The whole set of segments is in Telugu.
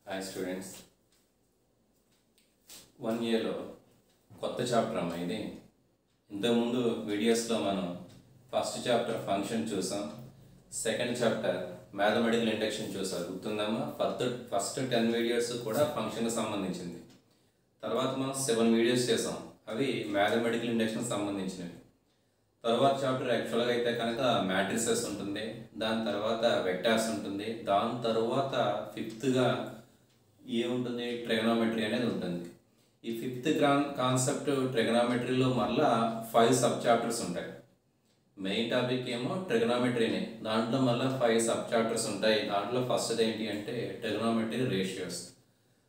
హాయ్ స్టూడెంట్స్, 1 ఇయర్లో కొత్త చాప్టర్ అమ్మా ఇది. ఇంతకుముందు వీడియోస్లో మనం ఫస్ట్ చాప్టర్ ఫంక్షన్ చూసాం, సెకండ్ చాప్టర్ మ్యాథమెటికల్ ఇండక్షన్ చూసాం. గుర్తుందమ్మా? ఫస్ట్ 10 వీడియోస్ కూడా ఫంక్షన్కి సంబంధించింది. తర్వాత మనం 7 వీడియోస్ చేసాం, అవి మ్యాథమెటికల్ ఇండక్షన్ సంబంధించినవి. తర్వాత చాప్టర్ యాక్చువల్గా అయితే కనుక మ్యాట్రిసెస్ ఉంటుంది, దాని తర్వాత వెక్టార్స్ ఉంటుంది, దాని తర్వాత ఫిఫ్త్గా ఏముంటుంది, ట్రిగనోమెట్రీ అనేది ఉంటుంది. ఈ ఫిఫ్త్ కాన్సెప్ట్ ట్రిగనోమెట్రీలో మళ్ళా 5 సబ్ చాప్టర్స్ ఉంటాయి. మెయిన్ టాపిక్ ఏమో ట్రిగనోమెట్రీనే, దాంట్లో మళ్ళీ 5 సబ్ చాప్టర్స్ ఉంటాయి. దాంట్లో ఫస్ట్ది ఏంటి అంటే ట్రిగనోమెట్రీ రేషియోస్,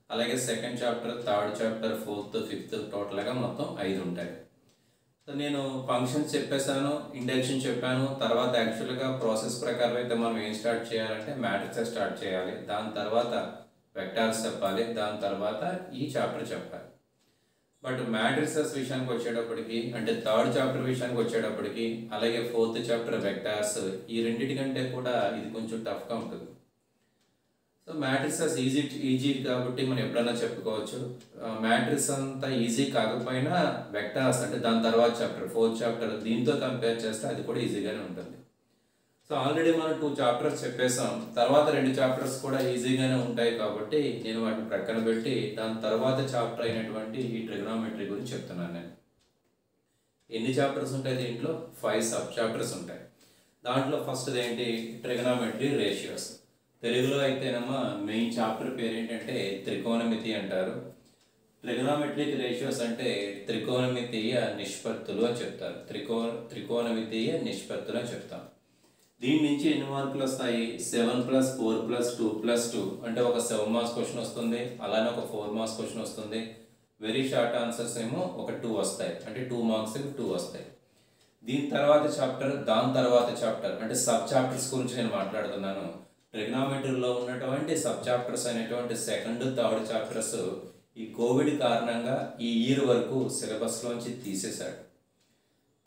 అలాగే second chapter, third chapter, fourth, fifth, టోటల్గా మొత్తం 5 ఉంటాయి. సో నేను ఫంక్షన్స్ చెప్పేశాను, ఇండక్షన్ చెప్పాను. తర్వాత యాక్చువల్గా ప్రాసెస్ ప్రకారం అయితే మనం ఏం స్టార్ట్ చేయాలంటే మ్యాట్రిసెస్ స్టార్ట్ చేయాలి, దాని తర్వాత వెక్టార్స్ చెప్పాలి, దాని తర్వాత ఈ చాప్టర్ చెప్పాలి. బట్ మ్యాట్రిసెస్ విషయానికి వచ్చేటప్పటికి, అంటే థర్డ్ చాప్టర్ విషయానికి వచ్చేటప్పటికి, అలాగే ఫోర్త్ చాప్టర్ వెక్టార్స్, ఈ రెండింటికంటే కూడా ఇది కొంచెం టఫ్గా ఉంటుంది. సో మ్యాట్రిసెస్ ఈజీ కాబట్టి మనం ఎప్పుడైనా చెప్పుకోవచ్చు. మ్యాట్రిక్స్ అంతా ఈజీ కాకపోయినా వెక్టార్స్ అంటే దాని తర్వాత చాప్టర్, ఫోర్త్ చాప్టర్, దీంతో కంపేర్ చేస్తే అది కూడా ఈజీగానే ఉంటుంది. సో ఆల్రెడీ మనం 2 చాప్టర్స్ చెప్పేసాం, తర్వాత 2 చాప్టర్స్ కూడా ఈజీగానే ఉంటాయి కాబట్టి నేను వాటిని ప్రక్కన పెట్టి దాని తర్వాత చాప్టర్ అయినటువంటి ఈ ట్రిగనోమెట్రీ గురించి చెప్తున్నాను. నేను ఎన్ని చాప్టర్స్ ఉంటాయి దీంట్లో? 5 సబ్ చాప్టర్స్ ఉంటాయి. దాంట్లో ఫస్ట్ది ఏంటి, ట్రిగనోమెట్రీ రేషియోస్. తెలుగులో అయితేనమ్మా మెయిన్ చాప్టర్ పేరు ఏంటంటే త్రికోణమితి అంటారు. ట్రిగనోమెట్రిక్ రేషియోస్ అంటే త్రికోణమితీయ నిష్పత్తులు అని చెప్తారు. త్రికోణమితీయ నిష్పత్తులు అని చెప్తాం. దీని నుంచి ఎన్ని మార్కులు వస్తాయి? 7 + 4 + 2 + 2 అంటే ఒక 7 మార్క్స్ క్వశ్చన్ వస్తుంది, అలానే ఒక 4 మార్క్స్ క్వశ్చన్ వస్తుంది. వెరీ షార్ట్ ఆన్సర్స్ ఏమో ఒక 2 వస్తాయి, అంటే 2 మార్క్స్ 2 వస్తాయి. దీని తర్వాత చాప్టర్, దాని తర్వాత చాప్టర్ అంటే సబ్ చాప్టర్స్ గురించి నేను మాట్లాడుతున్నాను. ట్రిగనోమెట్రీలో ఉన్నటువంటి సబ్ చాప్టర్స్ అయినటువంటి సెకండ్, థర్డ్ చాప్టర్స్ ఈ కోవిడ్ కారణంగా ఈ ఇయర్ వరకు సిలబస్లోంచి తీసేశాడు.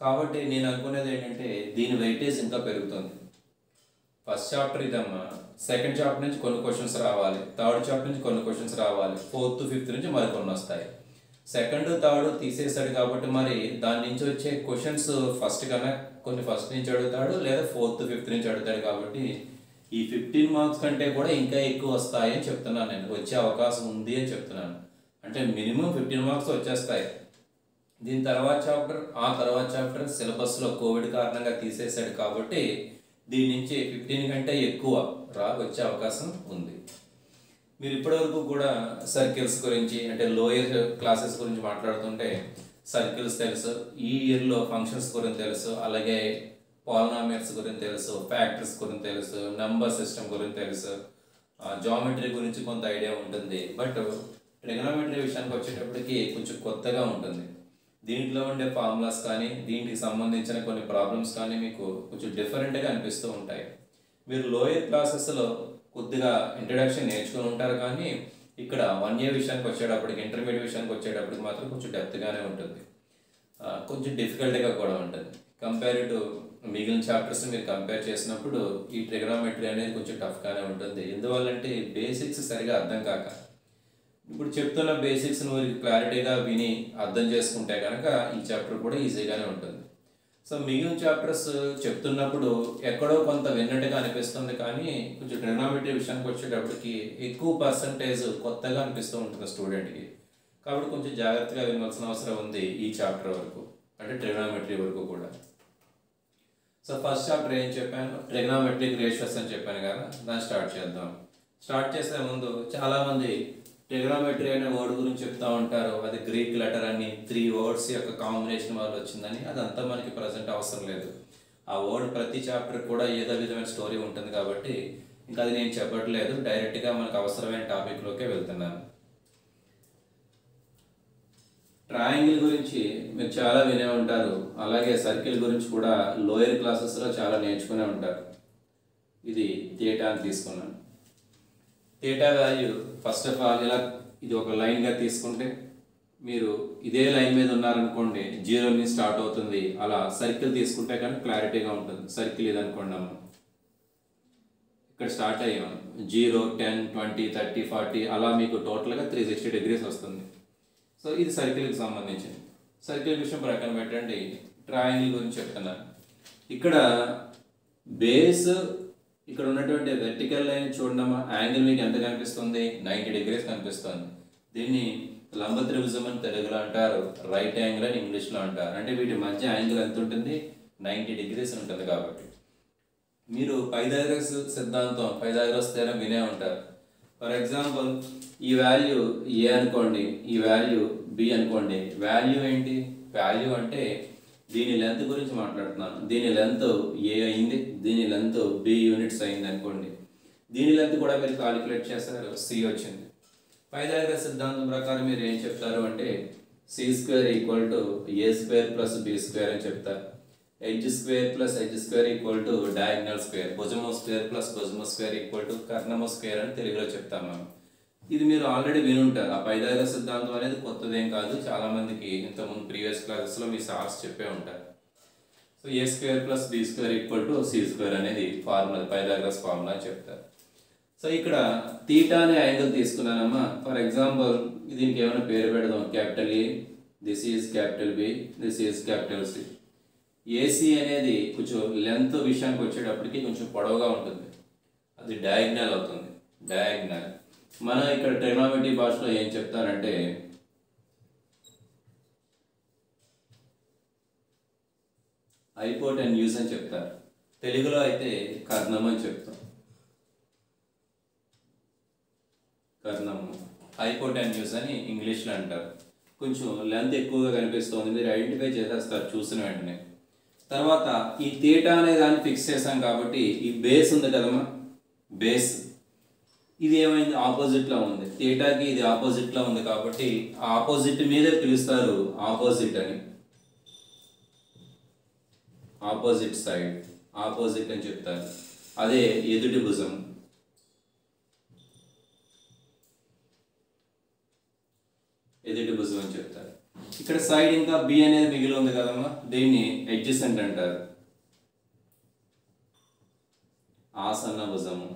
కాబట్టి నేను అనుకునేది ఏంటంటే దీని వెయిటేజ్ ఇంకా పెరుగుతుంది. ఫస్ట్ చాప్టర్ ఇదమ్మా, సెకండ్ చాప్టర్ నుంచి కొన్ని క్వశ్చన్స్ రావాలి, థర్డ్ చాప్టర్ నుంచి కొన్ని క్వశ్చన్స్ రావాలి, ఫోర్త్, ఫిఫ్త్ నుంచి మరికొన్ని వస్తాయి. సెకండ్, థర్డ్ తీసేశాడు కాబట్టి మరి దాని నుంచి వచ్చే క్వశ్చన్స్ ఫస్ట్ కన్నా కొన్ని ఫస్ట్ నుంచి అడుగుతాడు, లేదా ఫోర్త్, ఫిఫ్త్ నుంచి అడుగుతాడు. కాబట్టి ఈ 15 మార్క్స్ కంటే కూడా ఇంకా ఎక్కువ వస్తాయి అని చెప్తున్నాను, నేను వచ్చే అవకాశం ఉంది అని చెప్తున్నాను. అంటే మినిమం 15 మార్క్స్ వచ్చేస్తాయి. దీని తర్వాత చాప్టర్, ఆ తర్వాత చాప్టర్ సిలబస్లో కోవిడ్ కారణంగా తీసేశాడు కాబట్టి దీని నుంచి 15 కంటే ఎక్కువ వచ్చే అవకాశం ఉంది. మీరు ఇప్పటివరకు కూడా సర్కిల్స్ గురించి అంటే లోయర్ క్లాసెస్ గురించి మాట్లాడుతుంటే సర్కిల్స్ తెలుసు, ఈ ఇయర్లో ఫంక్షన్స్ గురించి తెలుసు, అలాగే పాలినామియల్స్ గురించి తెలుసు, ఫ్యాక్టర్స్ గురించి తెలుసు, నంబర్ సిస్టమ్ గురించి తెలుసు, జామెట్రీ గురించి కొంత ఐడియా ఉంటుంది. బట్ ట్రిగనోమెట్రీ విషయానికి వచ్చేటప్పటికి కొంచెం కొత్తగా ఉంటుంది. దీంట్లో ఉండే ఫార్ములాస్ కానీ, దీనికి సంబంధించిన కొన్ని ప్రాబ్లమ్స్ కానీ మీకు కొంచెం డిఫరెంట్గా అనిపిస్తూ ఉంటాయి. మీరు లోయర్ క్లాసెస్లో కొద్దిగా ఇంట్రడక్షన్ నేర్చుకుని ఉంటారు, కానీ ఇక్కడ 1 ఇయర్ విషయానికి వచ్చేటప్పటికి, ఇంటర్మీడియట్ విషయానికి వచ్చేటప్పటికి మాత్రం కొంచెం డెప్త్గానే ఉంటుంది, కొంచెం డిఫికల్ట్గా కూడా ఉంటుంది. కంపేర్ టు మిగిలిన చాప్టర్స్ మీరు కంపేర్ చేసినప్పుడు ఈ ట్రిగనోమెట్రీ అనేది కొంచెం టఫ్గానే ఉంటుంది. ఎందువల్లంటే బేసిక్స్ సరిగా అర్థం కాక. ఇప్పుడు చెప్తున్న బేసిక్స్ నువ్వు క్లారిటీగా విని అర్థం చేసుకుంటే కనుక ఈ చాప్టర్ కూడా ఈజీగానే ఉంటుంది. సో మిగిలిన చాప్టర్స్ చెప్తున్నప్పుడు ఎక్కడో కొంత విన్నట్టుగా అనిపిస్తుంది, కానీ కొంచెం ట్రిగనోమెట్రీ విషయానికి వచ్చేటప్పటికి ఎక్కువ పర్సంటేజ్ కొత్తగా అనిపిస్తూ ఉంటుంది స్టూడెంట్కి. కాబట్టి కొంచెం జాగ్రత్తగా వినవలసిన అవసరం ఉంది ఈ చాప్టర్ వరకు, అంటే ట్రిగనోమెట్రీ వరకు కూడా. సో ఫస్ట్ చాప్టర్ ఏం చెప్పాను, ట్రిగనోమెట్రిక్ రేషియోస్ అని చెప్పాను కదా, దాన్ని స్టార్ట్ చేద్దాం. స్టార్ట్ చేసే ముందు చాలామంది ట్రిగనోమెట్రీ అనే వర్డ్ గురించి చెప్తూ ఉంటారు, అది గ్రీక్ లెటర్ అని 3 వర్డ్స్ యొక్క కాంబినేషన్ వల్ల వచ్చిందని. అదంతా మనకి ప్రజెంట్ అవసరం లేదు. ఆ వర్డ్ ప్రతి చాప్టర్ కూడా ఏదో విధమైన స్టోరీ ఉంటుంది కాబట్టి ఇంకా అది నేను చెప్పట్లేదు, డైరెక్ట్గా మనకు అవసరమైన టాపిక్లోకే వెళ్తున్నాను. ట్రయాంగిల్ గురించి మీరు చాలా వినే ఉంటారు, అలాగే సర్కిల్ గురించి కూడా లోయర్ క్లాసెస్లో చాలా నేర్చుకునే ఉంటారు. ఇది థీటా అని తీసుకున్నాను. Theta value first of all ఇలా ఇది ఒక లైన్గా తీసుకుంటే, మీరు ఇదే లైన్ మీద ఉన్నారనుకోండి 0 నుంచి స్టార్ట్ అవుతుంది. అలా సర్కిల్ తీసుకుంటే కానీ క్లారిటీగా ఉంటుంది. సర్కిల్ ఇది అనుకోండి అమ్మ, ఇక్కడ స్టార్ట్ అయ్యాం 0, 10, 20, 30, 40 అలా మీకు టోటల్గా 360 డిగ్రీస్ వస్తుంది. సో ఇది సర్కిల్కి సంబంధించింది. సర్కిల్ విషయం ప్రక్కన పెట్టండి, ట్రయాంగిల్ గురించి చెప్తున్నాను. ఇక్కడ బేస్ ఇక్కడ ఉన్నటువంటి వెర్టికల్ లైన్ చూడమ్మా, యాంగిల్ మీకు ఎంత కనిపిస్తుంది? 90 డిగ్రీస్ కనిపిస్తుంది. దీన్ని లంబ త్రిభుజం అని తెలుగులో అంటారు, రైట్ యాంగిల్ అని ఇంగ్లీష్లో అంటారు. అంటే వీటి మధ్య యాంగిల్ ఎంత ఉంటుంది? 90 డిగ్రీస్ ఉంటుంది. కాబట్టి మీరు పైథాగరస్ సిద్ధాంతం, పైథాగరస్ థియరం వినే ఉంటారు. ఫర్ ఎగ్జాంపుల్ ఈ వాల్యూ ఏ అనుకోండి, ఈ వాల్యూ బి అనుకోండి. వాల్యూ ఏంటి? వాల్యూ అంటే దీని లెంత్ గురించి మాట్లాడుతున్నాను. దీని లెంత్ ఏ అయింది, దీని లెంత్ బి యూనిట్స్ అయింది అనుకోండి. దీని లెంత్ కూడా మీరు కాలిక్యులేట్ చేస్తారు, సి వచ్చింది. పైథాగరస్ సిద్ధాంతం ప్రకారం మీరు ఏం చెప్తారు అంటే c² = a² + b² అని చెప్తారు. h² + h² = డయాగ్నల్ స్క్వేర్, భుజము స్క్వేర్ + భుజము స్క్వేర్ = కర్ణము స్క్వేర్ అని తెలుగులో చెప్తాం మనం. ఇది మీరు ఆల్రెడీ వినుంటారు. ఆ పైథాగరస్ సిద్ధాంతం అనేది కొత్తదేం కాదు, చాలామందికి ఇంతకుముందు ప్రీవియస్ క్లాసెస్లో మీ సార్స్ చెప్పే ఉంటారు. సో a² + b² = c² అనేది ఫార్ములా, పైథాగరస్ ఫార్ములా అని చెప్తారు. సో ఇక్కడ తీటా అనే యాంగిల్ తీసుకున్నానమ్మా. ఫర్ ఎగ్జాంపుల్ దీనికి ఏమైనా పేరు పెడదాం, capital A, this is capital B, this is capital C. AC అనేది కొంచెం లెంత్ విషయానికి వచ్చేటప్పటికి కొంచెం పొడవుగా ఉంటుంది, అది డయాగ్నల్ అవుతుంది. డయాగ్నల్ మనం ఇక్కడ ట్రిగ్నోమెట్రీ భాషలో ఏం చెప్తారంటే హైపోటెన్యూస్ అని చెప్తారు. తెలుగులో అయితే కర్ణం అని చెప్తాం. కర్ణము హైపోటెన్యూస్ అని ఇంగ్లీష్లో అంటారు. కొంచెం లెంత్ ఎక్కువగా కనిపిస్తుంది, మీరు ఐడెంటిఫై చేసేస్తారు చూసిన వెంటనే. తర్వాత ఈ తీటా అనే దాన్ని ఫిక్స్ చేసాం కాబట్టి ఈ బేస్ ఉంది కదమ్మా, బేస్ ఇది ఏమైంది? ఆపోజిట్లో ఉంది. తీటాకి ఇది ఆపోజిట్లో ఉంది కాబట్టి ఆపోజిట్ మీదే పిలుస్తారు ఆపోజిట్ అని. ఆపోజిట్ సైడ్, ఆపోజిట్ అని చెప్తారు. అదే ఎదుటి భుజం. ఎదుటి భుజం అని చెప్తారు. ఇక్కడ సైడ్ ఇంకా బి అనేది మిగిలి ఉంది కదమ్మా, దీన్ని అడ్జసెంట్ అంటారు. ఆసన్న భుజము.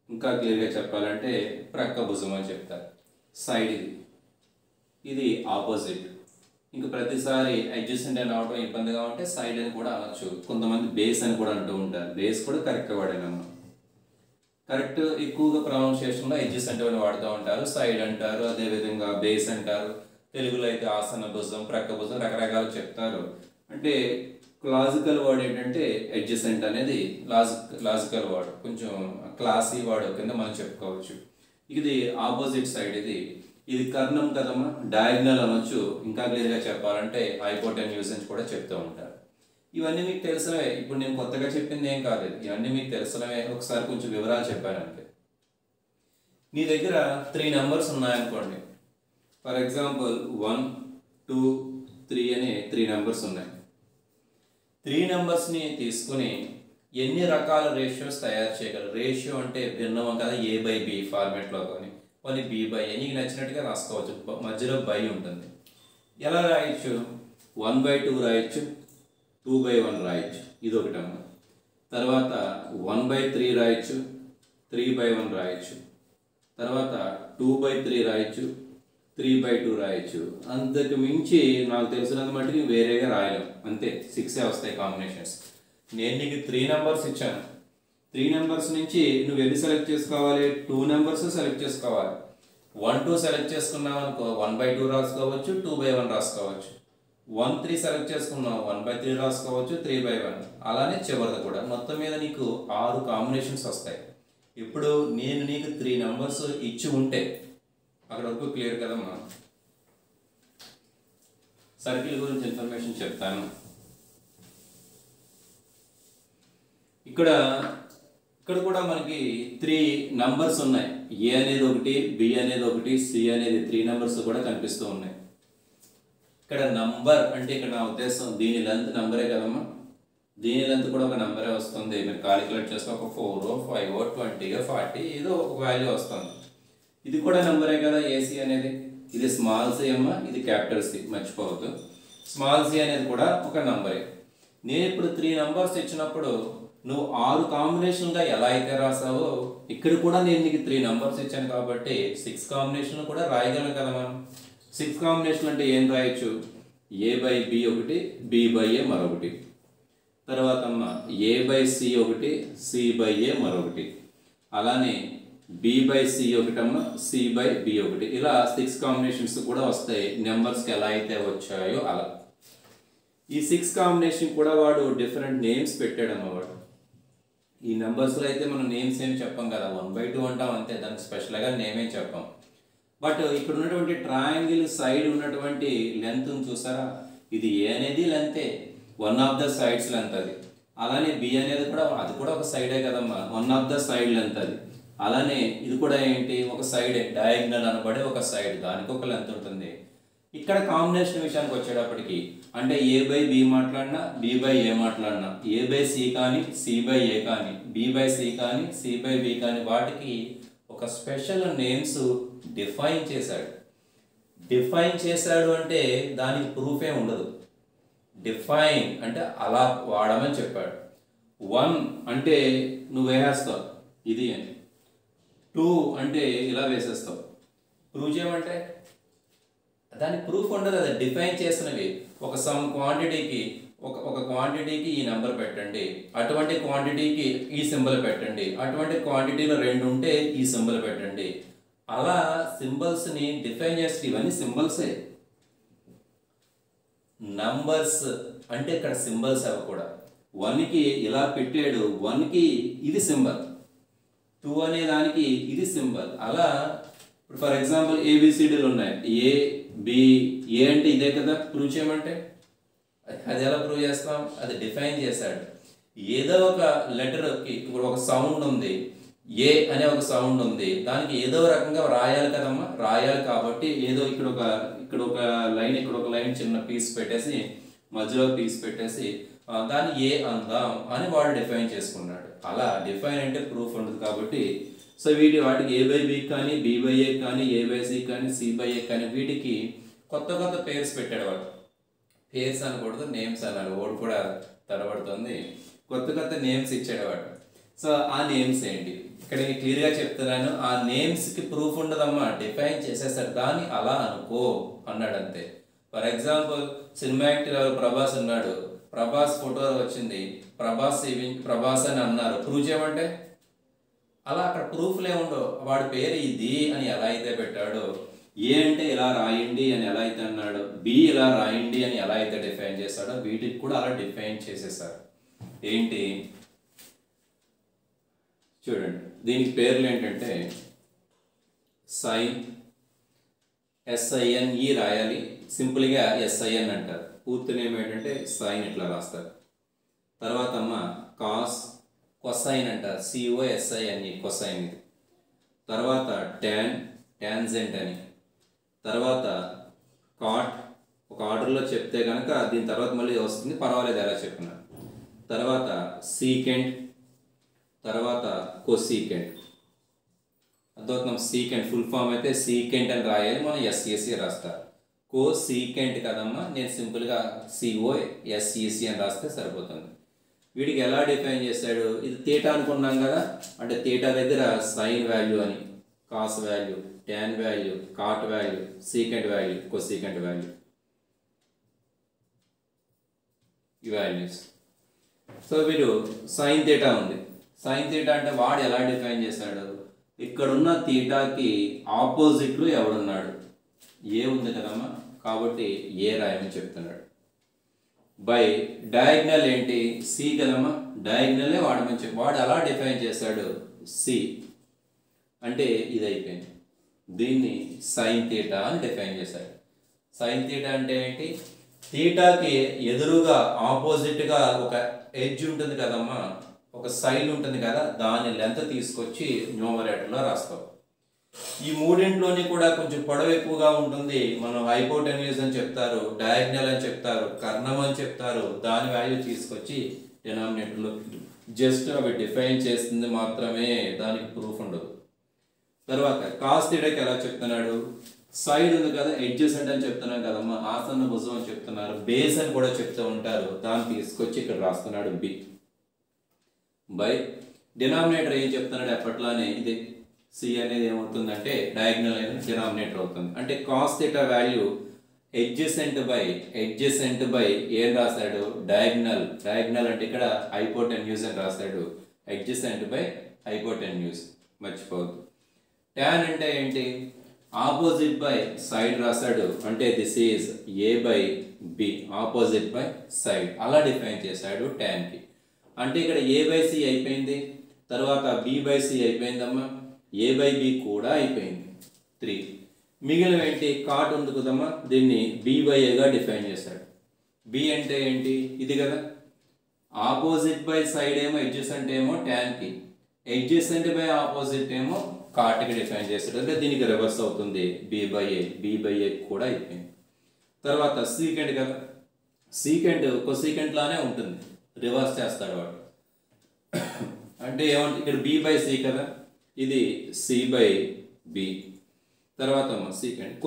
ఇంకా క్లియర్గా చెప్పాలంటే ప్రక్క భుజం అని చెప్తారు. సైడ్ ఇది ఆపోజిట్. ఇంకా ప్రతిసారి అడ్జసెంట్ అని అవడం ఇబ్బందిగా ఉంటే సైడ్ అని కూడా అనొచ్చు. కొంతమంది బేస్ అని కూడా అంటూ ఉంటారు. బేస్ కూడా కరెక్ట్గా వాడేనమ్మా. కరెక్ట్ ఎక్కువగా ప్రొనౌన్సియేషన్లో అడ్జసెంట్ అని వాడుతూ ఉంటారు, సైడ్ అంటారు, అదేవిధంగా బేస్ అంటారు. తెలుగులో అయితే ఆసన భుజం, ప్రక్క భుజం రకరకాలు చెప్తారు. అంటే లాజికల్ వర్డ్ ఏంటంటే అడ్జసెంట్ అనేది లాజికల్ వర్డ్, కొంచెం క్లాసీ వర్డ్ కింద మనం చెప్పుకోవచ్చు. ఇది ఆపోజిట్ సైడ్. ఇది కర్ణం కదమ్మా, డయాగ్నల్ అనొచ్చు. ఇంకా క్లియర్గా చెప్పాలంటే హైపోటెన్యూస్ అని కూడా చెప్తూ ఉంటారు. ఇవన్నీ మీకు తెలిసినవే. ఇప్పుడు నేను కొత్తగా చెప్పింది ఏం కాదు, ఇవన్నీ మీకు తెలిసినవే. ఒకసారి కొంచెం వివరాలు చెప్పానంటే, నీ దగ్గర 3 నెంబర్స్ ఉన్నాయనుకోండి. ఫర్ ఎగ్జాంపుల్ 1, 2, 3 అనే 3 నెంబర్స్ ఉన్నాయి. 3 నెంబర్స్ని తీసుకుని ఎన్ని రకాల రేషియోస్ తయారు చేయగలరు? రేషియో అంటే భిన్నం కదా, a/b ఫార్మేట్లో కానీ కొన్ని b/a నీకు నచ్చినట్టుగా రాసుకోవచ్చు. మధ్యలో బై ఉంటుంది. ఎలా రాయొచ్చు? 1/2 రాయొచ్చు, 2/1 రాయొచ్చు. ఇది ఒకటమ్మ. తర్వాత 1/3 రాయొచ్చు, 3/1 రాయొచ్చు. తర్వాత 2/3 రాయొచ్చు, 3/2 రాయొచ్చు. అంతకు మించి నాకు తెలిసినంత మటుకు వేరేగా రాయలేం. అంతే, 6 వస్తాయి కాంబినేషన్స్. నేను నీకు 3 నెంబర్స్ ఇచ్చాను. 3 నెంబర్స్ నుంచి నువ్వు ఎన్ని సెలెక్ట్ చేసుకోవాలి? 2 నెంబర్స్ సెలెక్ట్ చేసుకోవాలి. 1, 2 సెలెక్ట్ చేసుకున్నావు అనుకో 1/2 రాసుకోవచ్చు, 2/1 రాసుకోవచ్చు. 1, 3 సెలెక్ట్ చేసుకున్నావు 1/3 రాసుకోవచ్చు, 3/1. అలానే చివరిది కూడా. మొత్తం మీద నీకు 6 కాంబినేషన్స్ వస్తాయి. ఇప్పుడు నేను నీకు 3 నెంబర్స్ ఇచ్చి ఉంటే అక్కడ వరకు క్లియర్ కదమ్మా. సర్కిల్ గురించి ఇన్ఫర్మేషన్ చెప్తాను. ఇక్కడ కూడా మనకి 3 నంబర్స్ ఉన్నాయి. ఏ అనేది ఒకటి, బి అనేది ఒకటి, సి అనేది 3 నెంబర్స్ కూడా కనిపిస్తూ ఉన్నాయి. ఇక్కడ నంబర్ అంటే ఇక్కడ నా ఉద్దేశం దీని లెంత్ నంబరే కదమ్మా. దీని లెంత్ కూడా ఒక నంబరే వస్తుంది. మీరు కాలిక్యులేట్ చేస్తే ఒక 4, 5, 20, 40 ఏదో ఒక వాల్యూ వస్తుంది. ఇది కూడా నంబరే కదా ఏసీ అనేది. ఇది స్మాల్ సి అమ్మ, ఇది క్యాపిటల్ సి, మర్చిపోవద్దు. స్మాల్ సి అనేది కూడా ఒక నంబరే. నేను ఇప్పుడు 3 నంబర్స్ ఇచ్చినప్పుడు నువ్వు 6 కాంబినేషన్గా ఎలా అయితే రాసావో ఇక్కడ కూడా నేను నీకు 3 నంబర్స్ ఇచ్చాను కాబట్టి 6 కాంబినేషన్ కూడా రాయగలం కదా మనం. 6 కాంబినేషన్ అంటే ఏం రాయొచ్చు? ఏ బై బి ఒకటి, బి బై ఏ మరొకటి, తర్వాత అమ్మ ఏ బై సి ఒకటి, సి బై ఏ మరొకటి, అలానే బి బై సి ఒకటమ్మ, సి బై బి ఒకటి. ఇలా 6 కాంబినేషన్స్ కూడా వస్తాయి నెంబర్స్కి ఎలా అయితే వచ్చాయో అలా. ఈ 6 కాంబినేషన్ కూడా వాడు డిఫరెంట్ నేమ్స్ పెట్టాడమ్మ వాడు. ఈ నెంబర్స్లో అయితే మనం నేమ్స్ ఏం చెప్పాం కదా, 1/2 అంటాం అంతే, దానికి స్పెషల్గా నేమ్ ఏం చెప్పాం. బట్ ఇక్కడ ఉన్నటువంటి ట్రయాంగిల్ సైడ్ ఉన్నటువంటి లెంత్ చూసారా, ఇది ఏ అనేది లెంతే, one of the sides length అది. అలానే బి అనేది కూడా అది కూడా ఒక సైడే కదమ్మా, one of the side length అది. అలానే ఇది కూడా ఏంటి, ఒక సైడే, డయాగ్నల్ అనబడే ఒక సైడ్, దానికి ఒక లెంత్ ఉంటుంది. ఇక్కడ కాంబినేషన్ విషయానికి వచ్చేటప్పటికి అంటే ఏ బై బి మాట్లాడినా, బి బై ఏ మాట్లాడినా, ఏ బై సి కానీ, సి బై ఏ కానీ, బి బై సి కానీ, సి బై బి కానీ, వాటికి ఒక స్పెషల్ నేమ్స్ డిఫైన్ చేశాడు. డిఫైన్ చేశాడు అంటే దానికి ప్రూఫే ఉండదు. డిఫైన్ అంటే అలా వాడమని చెప్పాడు. 1 అంటే నువ్వు వేసేస్తావు ఇది అని, 2 అంటే ఇలా వేసేస్తావు. ప్రూవ్ చేయమంటే దానికి ప్రూఫ్ ఉండదు, అది డిఫైన్ చేసినవి. ఒక సమ్ క్వాంటిటీకి ఒక క్వాంటిటీకి ఈ నెంబర్ పెట్టండి, అటువంటి క్వాంటిటీకి ఈ సింబల్ పెట్టండి, అటువంటి క్వాంటిటీలో 2 ఉంటే ఈ సింబల్ పెట్టండి. అలా సింబల్స్ని డిఫైన్ చేస్తే ఇవన్నీ సింబల్సే. నంబర్స్ అంటే ఇక్కడ సింబల్స్ అవి కూడా. 1కి ఇలా పెట్టాడు, 1కి ఇది సింబల్, 2 అనే దానికి ఇది సింబల్. అలా ఇప్పుడు ఫర్ ఎగ్జాంపుల్ ఏబిసిడీలు ఉన్నాయి, ఏ బి, ఏ అంటే ఇదే కదా, ప్రూవ్ చేయమంటే అది ఎలా ప్రూవ్ చేస్తాం? అది డిఫైన్ చేశాడు. ఏదో ఒక లెటర్కి ఇప్పుడు ఒక సౌండ్ ఉంది, ఏ అనే ఒక సౌండ్ ఉంది, దానికి ఏదో రకంగా రాయాలి కదమ్మా, రాయాలి కాబట్టి ఏదో ఇక్కడ ఒక లైన్, ఇక్కడ ఒక లైన్ చిన్న పీస్ పెట్టేసి మధ్యలో పీస్ పెట్టేసి దాన్ని ఏ అందాం అని వాడు డిఫైన్ చేసుకున్నాడు. అలా డిఫైన్ అంటే ప్రూఫ్ ఉండదు కాబట్టి సో వాటికి ఏ బై బి కానీ, బి బై ఏ కానీ, ఏ బై సి కానీ, సి బై ఏ కానీ, వీటికి కొత్త కొత్త పేర్స్ పెట్టాడు వాడు. పేర్స్ అనకూడదు, నేమ్స్ అన్నాడు. వాడు కూడా తడబడుతుంది. కొత్త కొత్త నేమ్స్ ఇచ్చాడు వాడు. సో ఆ నేమ్స్ ఏంటి ఇక్కడ నేను క్లియర్గా చెప్తున్నాను. ఆ నేమ్స్కి ప్రూఫ్ ఉండదమ్మా, డిఫైన్ చేసేసాడు. దాన్ని అలా అనుకో అన్నాడు అంతే. For example cinema actor Prabhas ఉన్నాడు, ప్రభాస్ ఫోటో వచ్చింది, ప్రభాస్ అని అన్నారు, ప్రూవ్ చేయమంటే అలా అక్కడ ప్రూఫ్లే ఉండవు. వాడి పేరు ఇది అని ఎలా అయితే పెట్టాడో, ఏ అంటే ఇలా రాయండి అని ఎలా అయితే అన్నాడో, బి ఇలా రాయండి అని ఎలా అయితే డిఫైన్ చేశాడో, వీటికి కూడా అలా డిఫైన్ చేసేసారు. ఏంటి చూడండి, దీనికి పేర్లు ఏంటంటే సైన్, SINE రాయాలి, సింపుల్గా SIN అంటారు. పూర్తి నేమ్ ఏంటంటే సైన్, ఇట్లా రాస్తారు. తర్వాత అమ్మ కాస్, కొసైన్ అంటారు, COSINE, కొసైన్ ఇది. తర్వాత ట్యాన్, ట్యాన్జెంట్ అని. తర్వాత కాట్, ఒక ఆర్డర్లో చెప్తే కనుక దీని తర్వాత మళ్ళీ వస్తుంది, పర్వాలేదు ఎలా చెప్పిన. తర్వాత సీకెంట్, తర్వాత కొసీకెంట్. అర్థమవుతున్నాం. సీకెంట్ ఫుల్ ఫామ్ అయితే సీకెంట్ అని రాయాలి, మనం SEC రాస్తారు. కోసీకెంట్ కదమ్మా, నేను సింపుల్గా COSEC అని రాస్తే సరిపోతుంది. వీడికి ఎలా డిఫైన్ చేశాడు, ఇది తీటా అనుకున్నాం కదా, అంటే తీటా దగ్గర సైన్ వాల్యూ అని, cos value, tan value, cot value, secant value, cosecant value, ఈ వాల్యూస్. సో వీడు సైన్ తీటా ఉంది. సైన్ తీటా అంటే వాడు ఎలా డిఫైన్ చేశాడు, ఇక్కడున్న తీటాకి ఆపోజిట్లో ఎవడున్నాడు, ఏ ఉంది కదమ్మా, కాబట్టి ఏ రాయమని చెప్తున్నాడు. బై డయాగ్నల్ ఏంటి, సి కదమ్మా, డయాగ్నలే వాడమని చెప్పి వాడు అలా డిఫైన్ చేశాడు. సి అంటే ఇది అయిపోయింది. దీన్ని సైన్ తీటా అని డిఫైన్ చేశాడు. సైన్ తీటా అంటే ఏంటి, తీటాకి ఎదురుగా ఆపోజిట్గా ఒక ఎడ్జ్ ఉంటుంది కదమ్మా, ఒక సైడ్ ఉంటుంది కదా, దాని లెంత్ తీసుకొచ్చి న్యూమరేటర్లో రాస్తాం. ఈ మూడింట్లోని కూడా కొంచెం పొడవు ఎక్కువగా ఉంటుంది. మనం హైపోటెన్యూస్ అని చెప్తారు, డయాగ్నల్ అని చెప్తారు, కర్ణం అని చెప్తారు. దాని వాల్యూ తీసుకొచ్చి డినామినేటర్లో జస్ట్ అవి డిఫైన్ చేస్తుంది మాత్రమే, దానికి ప్రూఫ్ ఉండదు. తర్వాత కాస్ తీటాకి ఎలా చెప్తున్నాడు, సైడ్ ఉంది కదా, ఎడ్జసెంట్ అని చెప్తున్నాం కదమ్మా, ఆసన్న భుజం అని చెప్తున్నారు, బేస్ అని కూడా చెప్తూ ఉంటారు. దాన్ని తీసుకొచ్చి ఇక్కడ రాస్తున్నాడు బి బై డినామినేటర్ ఏం చెప్తున్నాడు ఎప్పట్లానే, ఇది సి అనేది ఏమవుతుందంటే డయాగ్నల్ అనేది డినామినేటర్ అవుతుంది. అంటే cos theta value adjacent by ఏం రాశాడు, డయాగ్నల్ అంటే ఇక్కడ హైపోటెన్యూస్ అని రాశాడు, ఎడ్జసెంట్ బై హైపోటెన్యూస్ మర్చిపోవద్దు. ట్యాన్ అంటే ఏంటి, ఆపోజిట్ బై సైడ్ రాశాడు, అంటే this is A by B, opposite by side అలా డిఫైన్ చేశాడు ట్యాన్ కి. అంటే ఇక్కడ ఏ బై సి అయిపోయింది, తర్వాత బి బై సి అయిపోయిందమ్మా, ఏ బై బి కూడా అయిపోయింది 3. మిగిలిన ఏంటి, కాట్ ఉంది కదమ్మా, దీన్ని బి బై ఏగా డిఫైన్ చేశాడు. బి అంటే ఏంటి, ఇది కదా, ఆపోజిట్ బై సైడ్ ఏమో ఎడ్జసెంట్ ఏమో ట్యాన్ కి, ఎడ్జసెంట్ బై ఆపోజిట్ ఏమో కాట్కి డిఫైన్ చేస్తాడు. అంటే దీనికి రివర్స్ అవుతుంది, బి బై ఏ కూడా అయిపోయింది. తర్వాత సీకెండ్ కదా, సీకెండ్ కొసీకెంట్ లానే ఉంటుంది, రివర్స్ చేస్తాడు వాడు. అంటే ఏమంటే ఇక్కడ బి బై సి కదా, ఇది సి బై బి. తర్వాత సీకెండ్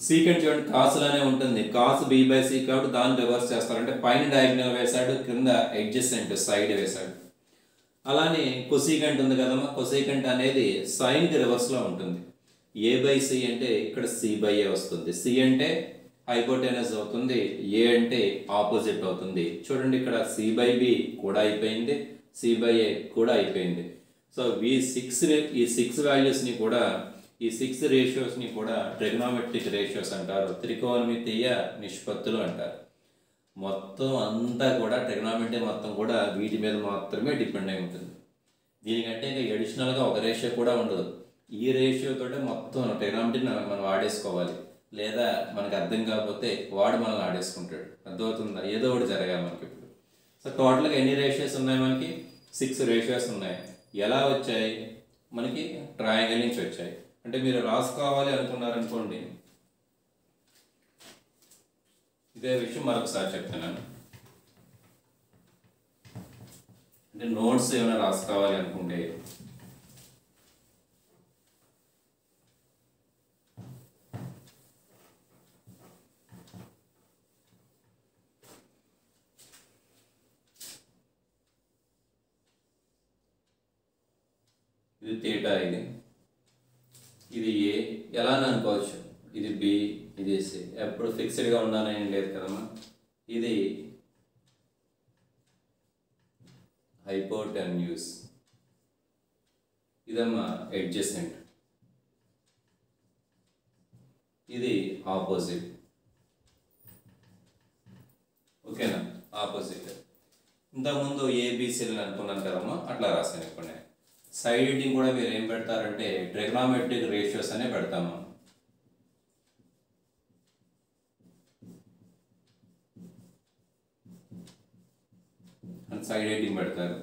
సీకెండ్ చూడండి కాస్ లానే ఉంటుంది, కాస్ బి బై సి కాబట్టి దాన్ని రివర్స్ చేస్తారు. అంటే పైన డయాగ్నల్ వేశాడు, కింద ఎడ్జసెంట్ సైడ్ వేశాడు. అలానే కొసీకెంట్ ఉంది కదమ్మా, కొసీకెంట్ అనేది సైన్కి రివర్స్లో ఉంటుంది. ఏ బై సి అంటే ఇక్కడ సి బై ఏ వస్తుంది, సి అంటే హైపోటెనస్ అవుతుంది, ఏ అంటే ఆపోజిట్ అవుతుంది. చూడండి ఇక్కడ సి బై బి కూడా అయిపోయింది, సి బై ఏ కూడా అయిపోయింది. సో ఈ 6 వాల్యూస్ని కూడా, ఈ 6 రేషియోస్ని కూడా ట్రిగ్నోమెట్రిక్ రేషియోస్ అంటారు, త్రికోణమితీయ నిష్పత్తులు అంటారు. మొత్తం అంతా కూడా ట్రిగ్నోమెట్రీ మొత్తం కూడా వీటి మీద మాత్రమే డిపెండ్ అయి ఉంటుంది. దీనికంటే ఇంకా ఎడిషనల్గా ఒక రేషియో కూడా ఉండదు. ఈ రేషియోతో మొత్తం ట్రిగ్నోమెట్రీని మనం వాడేసుకోవాలి, లేదా మనకు అర్థం కాకపోతే వాడు మనల్ని ఆడేసుకుంటాడు. అర్థమవుతుందా, ఏదో ఒకటి జరగాలి మనకి ఇప్పుడు. సో టోటల్గా ఎన్ని రేషియోస్ ఉన్నాయి మనకి, 6 రేషియోస్ ఉన్నాయి. ఎలా వచ్చాయి మనకి, ట్రయాంగిల్ నుంచి వచ్చాయి. అంటే మీరు రాసుకోవాలి అనుకున్నారనుకోండి, ఇదే విషయం మరొకసారి చెప్తున్నాను. అంటే నోట్స్ ఏమైనా రాసుకోవాలి అనుకుంటే ఇది థీటా, ఇది ఏ ఎలా అనుకోవచ్చు, ఇది బి, ఇది సి. ఎప్పుడు ఫిక్స్డ్గా ఉండాలని లేదు కదమ్మా. ఇది హైపోటెన్యూస్, ఇదమ్మా ఎడ్జసెంట్, ఇది ఆపోజిట్. ఓకేనా, ఆపోజిట్. ఇంతకుముందు ఏబిసిలు అనుకున్నాను కదమ్మా, అట్లా రాశాను. ఇప్పుడు సైడ్ ఎడిటింగ్ కూడా మీరు ఏం పెడతారంటే ట్రిగ్నోమెట్రిక్ రేషియోస్ అనే పెడతాము. సైడ్ ఎడిటింగ్ పెడతారు.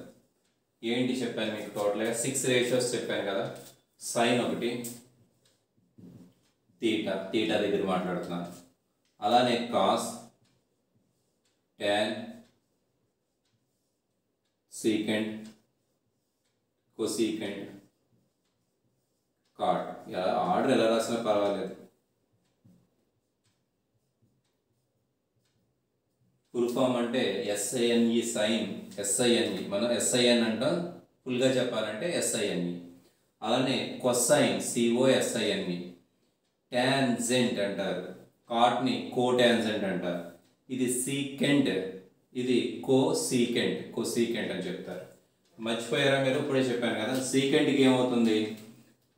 ఏంటి చెప్పాను మీకు, టోటల్గా 6 రేషియోస్ చెప్పాను కదా. సైన్ ఒకటి, థీటా దగ్గర మాట్లాడుతున్నాను. అలానే cos, tan, secant, cosecant, cot. Order ఎలా రాసినా పర్వాలేదు. ఫుల్ ఫామ్ అంటే ఎస్ఐఎన్ఈ సైన్, ఎస్ఐఎన్ఈ మనం ఎస్ఐఎన్ అంటాం, ఫుల్గా చెప్పాలంటే ఎస్ఐఎన్ఈ. అలానే కొసైన్, సిఓఎస్ఐఎన్ఈ. ట్యాన్జెంట్ అంటారు, కాట్ని కోటాన్జెంట్ అంటారు. ఇది సీకెంట్, ఇది కొసీకెంట్ అని చెప్తారు. మర్చిపోయారా మీరు, ఇప్పుడే చెప్పాను కదా. సీకెంట్కి ఏమవుతుంది,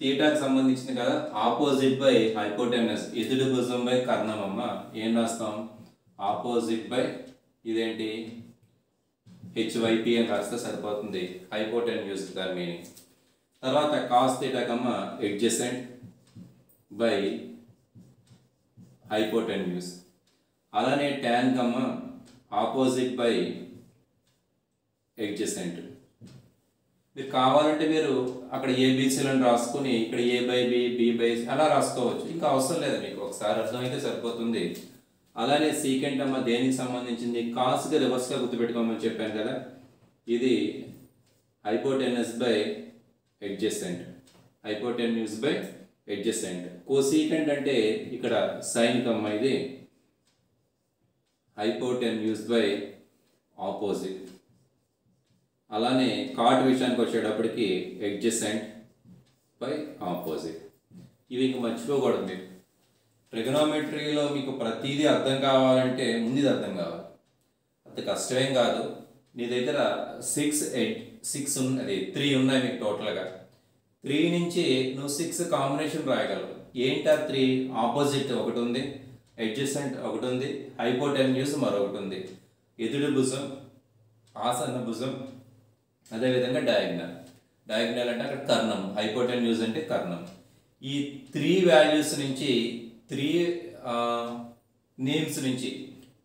థీటాకి సంబంధించింది కదా, ఆపోజిట్ బై హైపోటెనస్, ఎదుడు భుజం బై కర్ణం. అమ్మ ఏం రాస్తాం, ఆపోజిట్ బై ఇదేంటి హెచ్వైపి అని రాస్తే సరిపోతుంది, హైపోటెన్యూస్ దాని మీనింగ్. తర్వాత కాస్ థీటాకమ్మ ఎడ్జసెంట్ బై హైపోటెన్యూస్. అలానే tan Kamma opposite by adjacent. మీరు కావాలంటే మీరు అక్కడ ఏబిసిలను రాసుకుని ఇక్కడ ఏ బై బి, బి బై అలా రాసుకోవచ్చు, ఇంకా అవసరం లేదు మీకు, ఒకసారి అర్థమైతే సరిపోతుంది. అలానే సీకెంట్ అమ్మ దేనికి సంబంధించింది, కాస్కి రివర్స్గా గుర్తుపెట్టుకోమని చెప్పాను కదా. ఇది hypotenuse by adjacent. Hypotenuse by adjacent. Cosecant అంటే ఇక్కడ sin కమ్మ ఇది hypotenuse by opposite. అలానే cot విషయానికి వచ్చేటప్పటికి adjacent by opposite. ఇవి ఇంక మర్చిపోకూడదు మీరు. ట్రిగనోమెట్రీలో మీకు ప్రతిదీ అర్థం కావాలంటే ముందు ఇది అర్థం కావాలి. అంత కష్టమేం కాదు. నీ దగ్గర 6 ఉన్నది 3 ఉన్నాయి మీకు టోటల్గా. 3 నుంచి నువ్వు 6 కాంబినేషన్ రాయగలవు. ఏంటా 3? ఆపోజిట్ ఒకటి ఉంది, అడ్జసెంట్ ఒకటి ఉంది, హైపోటెన్యూస్ మరొకటి ఉంది, ఎదురు భుజం, ఆసన్న భుజం, అదేవిధంగా డయాగ్నల్. డయాగ్నల్ అంటే అక్కడ కర్ణం, హైపోటెన్యూస్ అంటే కర్ణం. ఈ 3 వాల్యూస్ నుంచి 3 నేమ్స్ నుంచి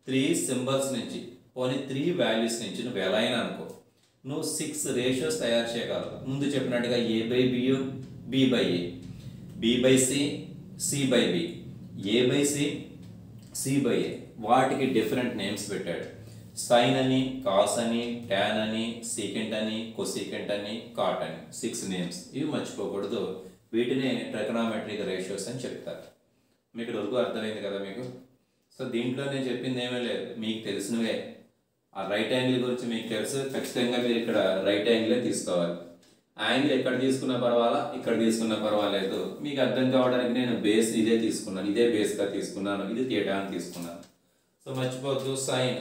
3 సింబల్స్ నుంచి పోనీ 3 వాల్యూస్ నుంచి నువ్వు ఎలా అయినా అనుకో నువ్వు 6 రేషియోస్ తయారు చేయగలవు. ముందు చెప్పినట్టుగా A/B, B/A, B/C, C/B, A/C, C/A. వాటికి డిఫరెంట్ నేమ్స్ పెట్టాడు. సైన్ అని, కాస్ అని, టాన్ అని, సీకెంట్ అని, కొసీకెంట్ అని, కాట్ అని 6 నేమ్స్. ఇవి మర్చిపోకూడదు. వీటినే ట్రిగనోమెట్రిక్ రేషియోస్ అని చెప్తారు. మీకు వరకు అర్థమైంది కదా మీకు. సో దీంట్లో నేను చెప్పింది ఏమీ లేదు, మీకు తెలిసినవే. ఆ రైట్ యాంగిల్ గురించి మీకు తెలుసు, ఖచ్చితంగా మీరు ఇక్కడ రైట్ యాంగిలే తీసుకోవాలి. యాంగిల్ ఎక్కడ తీసుకున్నా పర్వాలా, ఇక్కడ తీసుకున్నా పర్వాలేదు. మీకు అర్థం కావడానికి నేను బేస్ ఇదే తీసుకున్నాను, ఇదే బేస్గా తీసుకున్నాను, ఇది థీటా అని తీసుకున్నాను. సో మర్చిపోద్దు, సైన్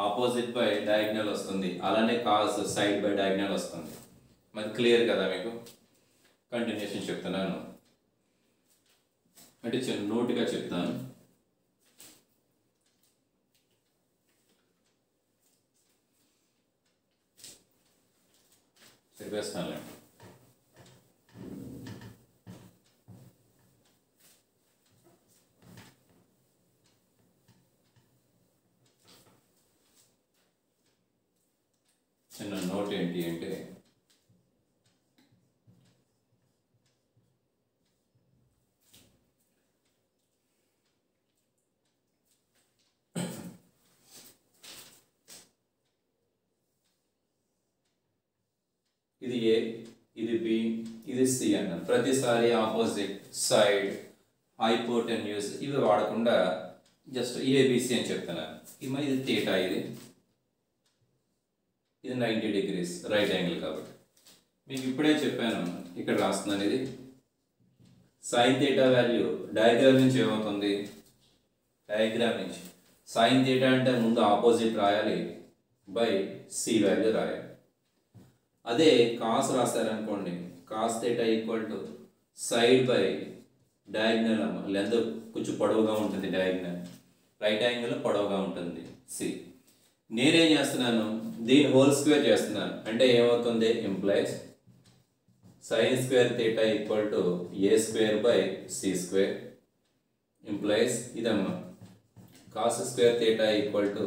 ఆపోజిట్ బై డయాగ్నల్ వస్తుంది, అలానే కాస్ సైడ్ బై డయాగ్నల్ వస్తుంది. మరి క్లియర్ కదా మీకు? కంటిన్యూషన్ చెప్తున్నాను అంటే చిన్న నోట్గా చెప్తాను. చెప్పేస్తానులే. చిన్న నోట్ ఏంటి అంటే ఇది ఏ, ఇది బి, ఇది సి అన్నాను. ప్రతిసారి ఆపోజిట్, సైడ్, హైపోటెన్యూస్ ఇవి వాడకుండా జస్ట్ ఏబిసి అని చెప్తున్నాను. ఇది థీటా, ఇది 90 degrees రైట్ యాంగిల్ కాబట్టి మీకు ఇప్పుడే చెప్పాను, ఇక్కడ రాస్తున్నాను. ఇది సైన్ థీటా వాల్యూ డయాగ్రామ్ నుంచి ఏమవుతుంది? డయాగ్రామ్ నుంచి సైన్ థీటా అంటే ముందు ఆపోజిట్ రాయాలి బై సి వాల్యూ రాయాలి. అదే కాస్ రాశారనుకోండి, cos theta equal to side by diagonal. అమ్మ లెంత్ కొంచెం పొడవుగా ఉంటుంది డయాగ్నల్, రైట్ యాంగిల్ పొడవుగా ఉంటుంది సి. నేనేం చేస్తున్నాను, దీని హోల్ స్క్వేర్ చేస్తున్నాను. అంటే ఏమవుతుంది? Implies sine square theta equal to A square by C square. Implies ఇదమ్మా cos square theta equal to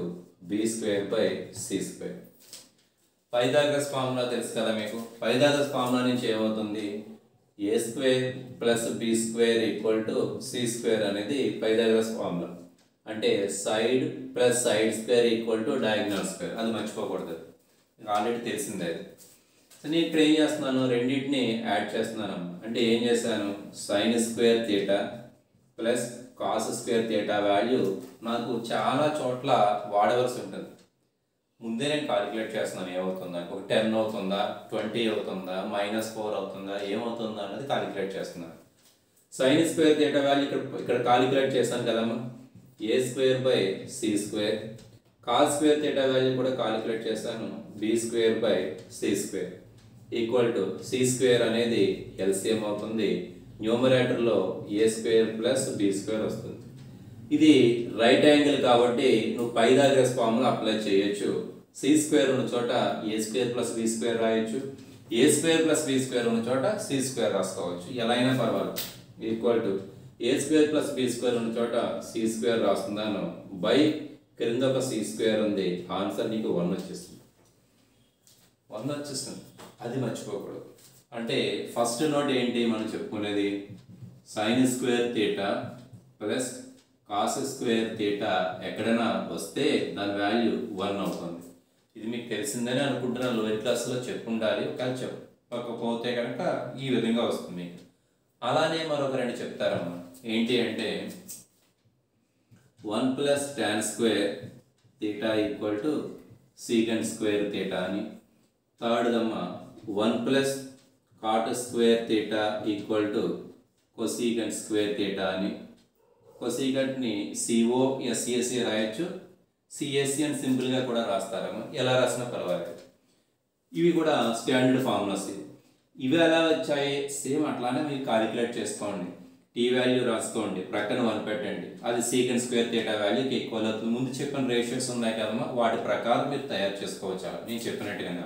B square by C square. Pythagoras formula తెలుసు కదా మీకు. పైథాగరస్ ఫార్ములా నుంచి ఏమవుతుంది? A square plus B square equal to C square అనేది పైథాగరస్ ఫార్ములా. అంటే side plus side square equal to diagonal square. అది మర్చిపోకూడదు, ఆల్రెడీ తెలిసిందే అది. సో నేను ఇక్కడ ఏం చేస్తున్నాను, రెండింటిని యాడ్ చేస్తున్నాను. అంటే ఏం చేశాను, sign square theta plus cos square theta value నాకు చాలా చోట్ల వాడవలసి ఉంటుంది. ముందే నేను కాలిక్యులేట్ చేస్తున్నాను ఏమవుతుందా, ఒక 10 అవుతుందా, 20 అవుతుందా, -4 అవుతుందా, ఏమవుతుందా అనేది కాలిక్యులేట్ చేస్తున్నాను. సైన్ స్క్వేర్ థీటా వాల్యూ ఇక్కడ కాలిక్యులేట్ చేశాను కదమ్మా, A square by C square. Cos square theta value కూడా కాలిక్యులేట్ చేశాను, B square by C square equal to C square అనేది ఎల్సిఎం అవుతుంది. న్యూమరేటర్లో A square plus B square వస్తుంది. ఇది రైట్ యాంగిల్ కాబట్టి నువ్వు పైథాగరస్ ఫార్ములా అప్లై చేయొచ్చు. సి స్క్వేర్ ఉన్న చోట A square plus B square రాయొచ్చు, A square plus B square ఉన్న చోట సి స్క్వేర్ రాసుకోవచ్చు, ఎలా అయినా పర్వాలేదు. Equal to A square plus B square ఉన్న చోట సి స్క్వేర్ రాస్తున్నాను బై క్రింద ఒక సి స్క్వేర్ ఉంది. ఆన్సర్ నీకు 1 వచ్చేస్తుంది. 1 వచ్చేస్తుంది, అది మర్చిపోకూడదు. అంటే ఫస్ట్ నోట్ ఏంటి మనం చెప్పుకునేది, sign square theta plus cos square theta ఎక్కడైనా వస్తే దాని వాల్యూ 1 అవుతుంది. ఇది మీకు తెలిసిందని అనుకుంటున్నా, లోయర్ క్లాస్లో చెప్పుండాలి, ఒకవేళ పక్క పోతే కనుక ఈ విధంగా వస్తుంది మీకు. అలానే మరొక రెండు చెప్తారమ్మా. ఏంటి అంటే 1 plus tan square theta equal to secant square theta అని. థర్డ్దమ్మా 1 plus cot square theta equal to cosecant square theta అని. కొసీకెంట్ని COSEC రాయొచ్చు, CSC అని సింపుల్గా కూడా రాస్తారమ్మా. ఎలా రాసినా పర్వాలేదు. ఇవి కూడా స్టాండర్డ్ ఫార్ములాస్. ఇవి ఎలా వచ్చాయి సేమ్ అట్లానే మీరు కాలిక్యులేట్ చేసుకోండి. టీ వాల్యూ రాసుకోండి, ప్రక్కన 1 పెట్టండి, అది సీకెండ్ స్క్వేర్ తీటా వాల్యూకి ఈక్వల్ అవుతుంది. ముందు చెప్పిన రేషియోస్ ఉన్నాయి కదమ్మా, వాటి ప్రకారం మీరు తయారు చేసుకోవచ్చు. అలా నేను చెప్పినట్టుగానే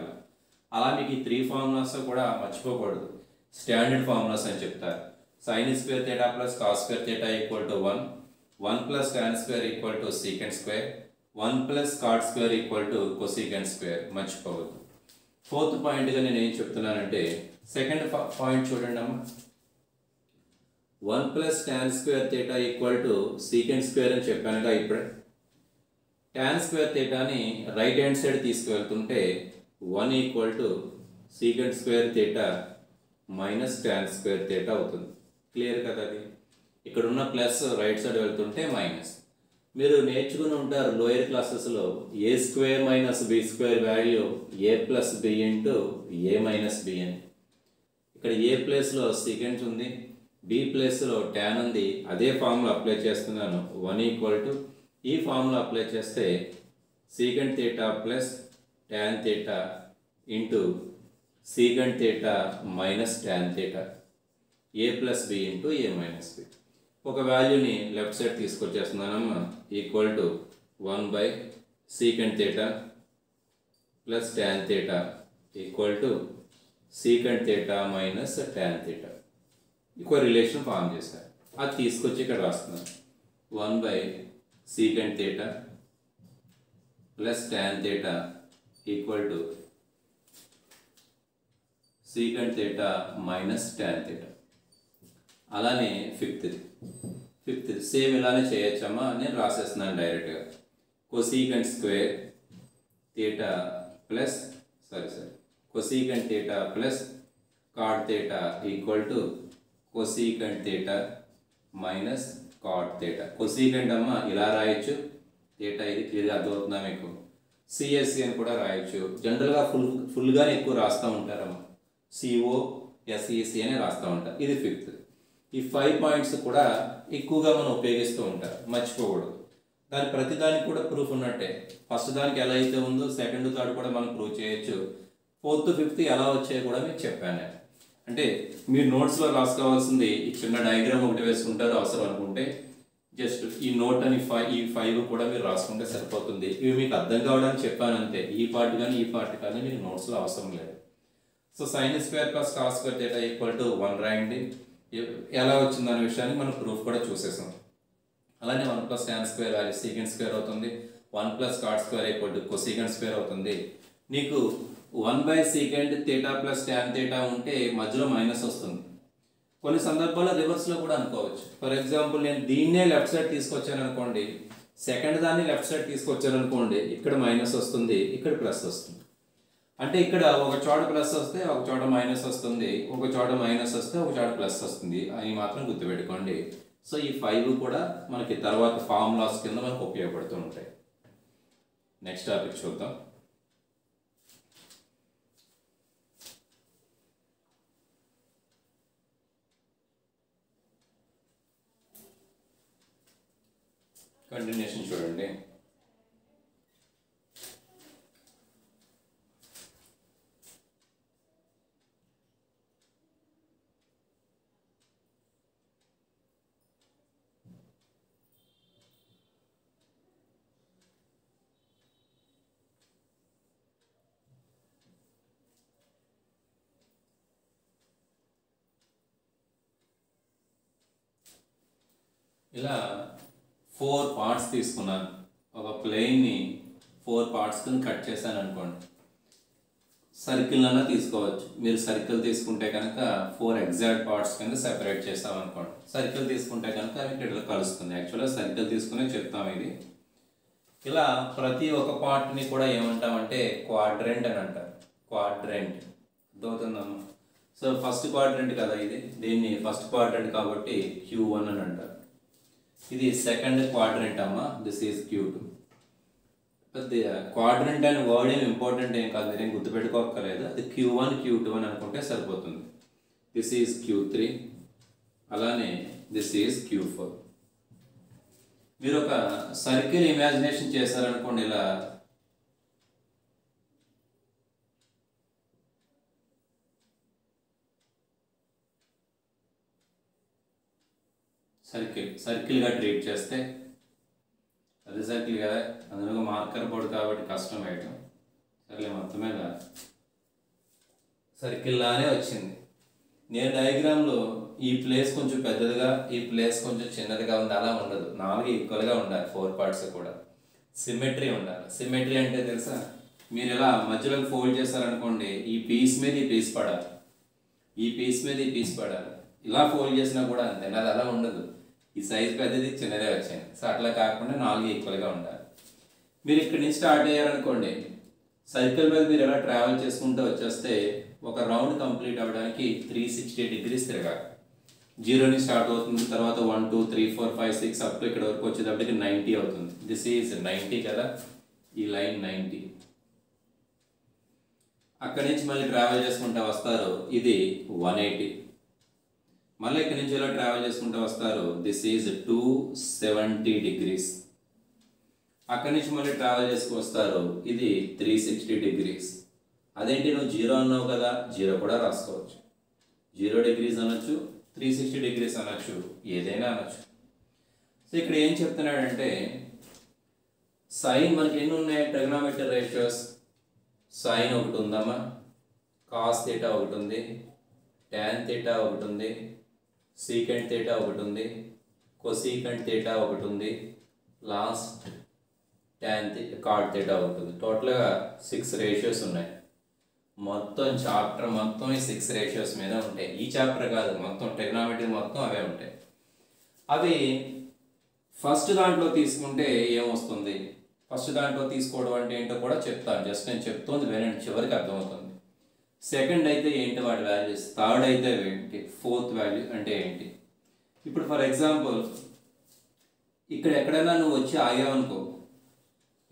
అలా మీకు ఈ 3 ఫార్ములాస్ కూడా మర్చిపోకూడదు. స్టాండర్డ్ ఫార్ములాస్ అని చెప్తారు. Sine square theta plus cos square theta equal to 1, 1 plus tan square equal to secant square, 1 plus cot square equal to cosecant square. మర్చిపోవద్దు. ఫోర్త్ పాయింట్గా నేను ఏం చెప్తున్నానంటే సెకండ్ పాయింట్ చూడండి అమ్మా. 1 plus tan square theta equal to secant square అని చెప్పానుగా ఇప్పుడే. tan స్క్వేర్ తీటాని రైట్ హ్యాండ్ సైడ్ తీసుకువెళ్తుంటే 1 equal to secant square theta minus tan square theta అవుతుంది. క్లియర్ కదా అది? ఇక్కడ ఉన్న ప్లస్ రైట్ సైడ్ వెళ్తుంటే మైనస్. మీరు నేర్చుకుని ఉంటారు లోయర్ క్లాసెస్లో A square minus B square value A plus B into A minus B అని. ఇక్కడ ఏ ప్లేస్లో సీకెండ్ ఉంది, బి ప్లేస్లో tan ఉంది. అదే ఫార్ములా అప్లై చేస్తున్నాను. 1 ఈక్వల్ టు ఈ ఫార్ములా అప్లై చేస్తే secant theta plus tan theta into secant theta minus tan theta A plus B into A minus B. ఒక వాల్యూని లెఫ్ట్ సైడ్ తీసుకొచ్చేస్తున్నానమ్మా. Equal to 1 by secant theta plus tan theta equal to secant theta minus tan theta. ఇంకో రిలేషన్ ఫామ్ చేశారు, అది తీసుకొచ్చి ఇక్కడ రాస్తున్నాను. 1 by secant theta plus tan theta equal to secant theta minus tan theta. అలానే ఫిఫ్త్ సేమ్ ఇలానే చేయొచ్చమ్మా. నేను రాసేస్తున్నాను డైరెక్ట్గా. Cosecant square theta plus cosecant theta plus cot theta equal to cosecant theta minus cot theta. Cosecant అమ్మ ఇలా రాయొచ్చు, తీటా ఇది క్లియర్గా అర్థమవుతుందా మీకు? CSC అని కూడా రాయొచ్చు. జనరల్గా ఫుల్గానే ఎక్కువ రాస్తూ ఉంటారమ్మా. COSEC అని రాస్తూ ఉంటారు. ఇది ఫిఫ్త్. ఈ 5 పాయింట్స్ కూడా ఎక్కువగా మనం ఉపయోగిస్తూ ఉంటారు, మర్చిపోకూడదు. ప్రతిదానికి కూడా ప్రూఫ్ ఉన్నట్టే. ఫస్ట్ దానికి ఎలా అయితే ఉందో సెకండ్ థర్డ్ కూడా మనం ప్రూవ్ చేయొచ్చు. 4th 5th ఎలా వచ్చాయో కూడా మీకు చెప్పాను. అంటే మీరు నోట్స్లో రాసుకోవాల్సింది ఈ చిన్న డయాగ్రామ్ ఒకటి వేసుకుంటారు అవసరం అనుకుంటే. జస్ట్ ఈ నోట్ అని ఈ 5 కూడా మీరు రాసుకుంటే సరిపోతుంది. ఇవి మీకు అర్థం కావడానికి చెప్పాను అంతే. ఈ పార్ట్ కానీ ఈ పార్ట్ కానీ మీకు నోట్స్లో అవసరం లేదు. So sine square plus cos square theta equal to 1 రాయండి. ఎలా వచ్చిందనే విషయాన్ని మనం ప్రూఫ్ కూడా చూసేసాం. అలానే 1 plus tan square value secant square అవుతుంది. 1 plus cot square equal to cosecant square అవుతుంది. నీకు 1 by secant theta plus tan theta ఉంటే మధ్యలో మైనస్ వస్తుంది. కొన్ని సందర్భాల్లో రివర్స్లో కూడా అనుకోవచ్చు. ఫర్ ఎగ్జాంపుల్ నేను దీన్నే లెఫ్ట్ సైడ్ తీసుకొచ్చాను అనుకోండి, సెకండ్ దాన్ని లెఫ్ట్ సైడ్ తీసుకొచ్చాను అనుకోండి, ఇక్కడ మైనస్ వస్తుంది, ఇక్కడ ప్లస్ వస్తుంది. అంటే ఇక్కడ ఒక చోట ప్లస్ వస్తే ఒక చోట మైనస్ వస్తుంది, ఒక చోట మైనస్ వస్తే ఒక చోట ప్లస్ వస్తుంది అని మాత్రం గుర్తుపెట్టుకోండి. సో ఈ 5 కూడా మనకి తర్వాత ఫార్ములాస్ కింద మనకు ఉపయోగపడుతూ ఉంటాయి. నెక్స్ట్ టాపిక్ చూద్దాం. కంటిన్యూషన్ చూడండి. ఇలా 4 పార్ట్స్ తీసుకున్నాను. ఒక ప్లేన్ని 4 పార్ట్స్ కింద కట్ చేశాను అనుకోండి. సర్కిల్ అన్నా తీసుకోవచ్చు. మీరు సర్కిల్ తీసుకుంటే కనుక 4 ఎగ్జాక్ట్ పార్ట్స్ కింద సెపరేట్ చేస్తాం అనుకోండి. సర్కిల్ తీసుకుంటే కనుక మీకు ఇట్లా కలుస్తుంది. యాక్చువల్గా సర్కిల్ తీసుకునే చెప్తాం ఇది. ఇలా ప్రతి ఒక్క పార్ట్ని కూడా ఏమంటామంటే క్వాడ్రెంట్ అని అంటారు. క్వాడ్రెంట్ అర్థమవుతుందమ్మా. సో ఫస్ట్ క్వాడ్రంట్ కదా ఇది, దీన్ని ఫస్ట్ క్వాడ్రంట్ కాబట్టి Q1 అని అంటారు. ఇది సెకండ్ క్వాడ్రంట్ అమ్మా, దిస్ ఈజ్ Q2. క్వాడ్రంట్ అనే వర్డ్ ఏం ఇంపార్టెంట్ ఏం కాదు, మీరేం గుర్తుపెట్టుకోక్కర్లేదు. అది Q1 Q2 అని అనుకుంటే సరిపోతుంది. దిస్ ఈజ్ Q3, అలానే దిస్ ఈజ్ Q4. మీరు ఒక సర్కిల్ ఇమాజినేషన్ చేశారనుకోండి, ఇలా సర్కిల్గా ట్రీట్ చేస్తే అదే సర్కిల్ కదా, అందులో మార్కర్ బోర్డు కాబట్టి కష్టం వేయటం. సరే మొత్తం మీద సర్కిల్ లానే వచ్చింది. నేను డయాగ్రామ్లో ఈ ప్లేస్ కొంచెం పెద్దదిగా, ఈ ప్లేస్ కొంచెం చిన్నదిగా ఉంది, అలా ఉండదు. 4 ఈక్వల్గా ఉండాలి, 4 పార్ట్స్ కూడా సిమెట్రీ ఉండాలి. సిమెట్రీ అంటే తెలుసా, మీరు ఇలా మధ్యలో ఫోల్డ్ చేశారనుకోండి, ఈ పీస్ మీద ఈ పీస్ పడాలి, ఈ పీస్ మీద ఈ పీస్ పడాలి. ఇలా ఫోల్డ్ చేసినా కూడా అంతే, అది అలా ఉండదు. ఈ సైజ్ పెద్దది చిన్నదే వచ్చింది. సో అట్లా కాకుండా 4 ఈక్వల్గా ఉండాలి. మీరు ఇక్కడి నుంచి స్టార్ట్ అయ్యారనుకోండి, సర్కిల్ మీద మీరు ఎలా ట్రావెల్ చేసుకుంటూ వచ్చేస్తే ఒక రౌండ్ కంప్లీట్ అవ్వడానికి 360 degrees తిరగాలి. 0 నుంచి స్టార్ట్ అవుతుంది, తర్వాత 1 2 3 4 5 6 అప్ టు ఇక్కడ వరకు వచ్చేటప్పటికి 90 అవుతుంది. దిస్ ఈజ్ 90 కదా, ఈ లైన్ 90. అక్కడి నుంచి మళ్ళీ ట్రావెల్ చేసుకుంటూ వస్తారు, ఇది 180. మళ్ళీ ఇక్కడి నుంచి ఎలా ట్రావెల్ చేసుకుంటూ వస్తారు, దిస్ ఈజ్ 270 degrees. అక్కడి నుంచి మళ్ళీ ట్రావెల్ చేసుకు వస్తారు, ఇది 360 degrees. అదేంటి నువ్వు 0 అన్నావు కదా, 0 కూడా రాసుకోవచ్చు. 0 degrees అనొచ్చు, 360 degrees అనొచ్చు, ఏదైనా అనొచ్చు. సో ఇక్కడ ఏం చెప్తున్నాడంటే, సైన్ మనకి ఎన్ని ఉన్నాయి, ట్రిగ్నోమెట్రీ రేషియోస్. సైన్ ఒకటి ఉందమ్మా, కాస్ థీటా ఒకటి ఉంది, ట్యాన్ థీటా ఒకటి ఉంది, సీకెంట్ థీటా ఒకటి ఉంది, కొసీకెంట్ థీటా ఒకటి ఉంది, లాస్ట్ ట్యాన్ కాట్ థీటా ఒకటి ఉంది. టోటల్గా 6 రేషియోస్ ఉన్నాయి. మొత్తం చాప్టర్ మొత్తం ఈ 6 రేషియోస్ మీద ఉంటాయి. ఈ చాప్టర్ కాదు, మొత్తం ట్రిగ్నోమెట్రీ మొత్తం అవే ఉంటాయి. అవి ఫస్ట్ దాంట్లో తీసుకుంటే ఏమొస్తుంది, ఫస్ట్ దాంట్లో తీసుకోవడం అంటే ఏంటో కూడా చెప్తాను. జస్ట్ నేను చెప్తుంది వినండి, చివరికి అర్థమవుతుంది. సెకండ్ అయితే ఏంటి వాటి వాల్యూస్, థర్డ్ అయితే ఏంటి, ఫోర్త్ వాల్యూ అంటే ఏంటి. ఇప్పుడు ఫర్ ఎగ్జాంపుల్ ఇక్కడ ఎక్కడైనా నువ్వు వచ్చి ఆగావనుకో,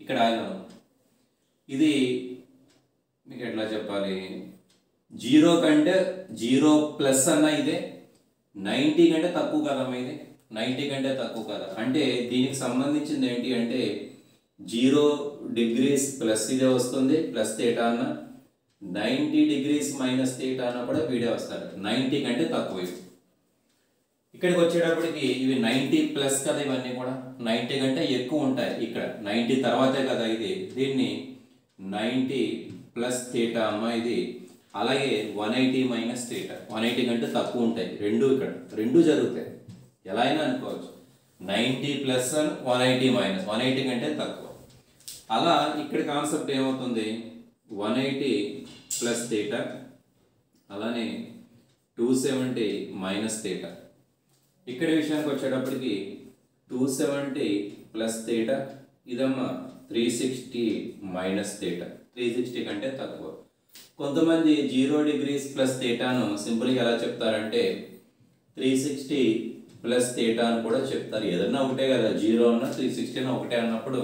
ఇక్కడ ఆగాను, ఇది మీకు ఎట్లా చెప్పాలి, 0 కంటే 0 ప్లస్ అన్న ఇదే, 90 కంటే తక్కువ కదమ్మా, ఇది 90 కంటే తక్కువ కదా. అంటే దీనికి సంబంధించింది ఏంటి అంటే 0 degrees ప్లస్ ఇదే వస్తుంది, ప్లస్ థీటా అన్న, 90 degrees మైనస్ థీటా అన్న కూడా వీడే వస్తారు. 90 కంటే తక్కువ. ఇక్కడికి వచ్చేటప్పటికి ఇవి 90 ప్లస్ కదా, ఇవన్నీ కూడా 90 కంటే ఎక్కువ ఉంటాయి. ఇక్కడ 90 తర్వాతే కదా ఇది, దీన్ని 90 ప్లస్ థీటా అమ్మ ఇది. అలాగే 180 మైనస్ థీటా, 180 కంటే తక్కువ ఉంటాయి. ఇక్కడ రెండు జరుగుతాయి, ఎలా అయినా అనుకోవచ్చు. 90 ప్లస్ 180 మైనస్, 180 కంటే తక్కువ. అలా ఇక్కడ కాన్సెప్ట్ ఏమవుతుంది, 180 ప్లస్ థీటా, అలానే 270 మైనస్ థీటా. ఇక్కడ విషయానికి వచ్చేటప్పటికి 270 ప్లస్ థీటా, ఇదమ్మా 360 మైనస్ థీటా, 360 కంటే తక్కువ. కొంతమంది 0 degrees ప్లస్ థీటాను సింపుల్గా ఎలా చెప్తారంటే 360 ప్లస్ థీటా అని కూడా చెప్తారు. ఏదన్నా ఒకటే కదా, 0 అన్న 360 అన్న ఒకటే అన్నప్పుడు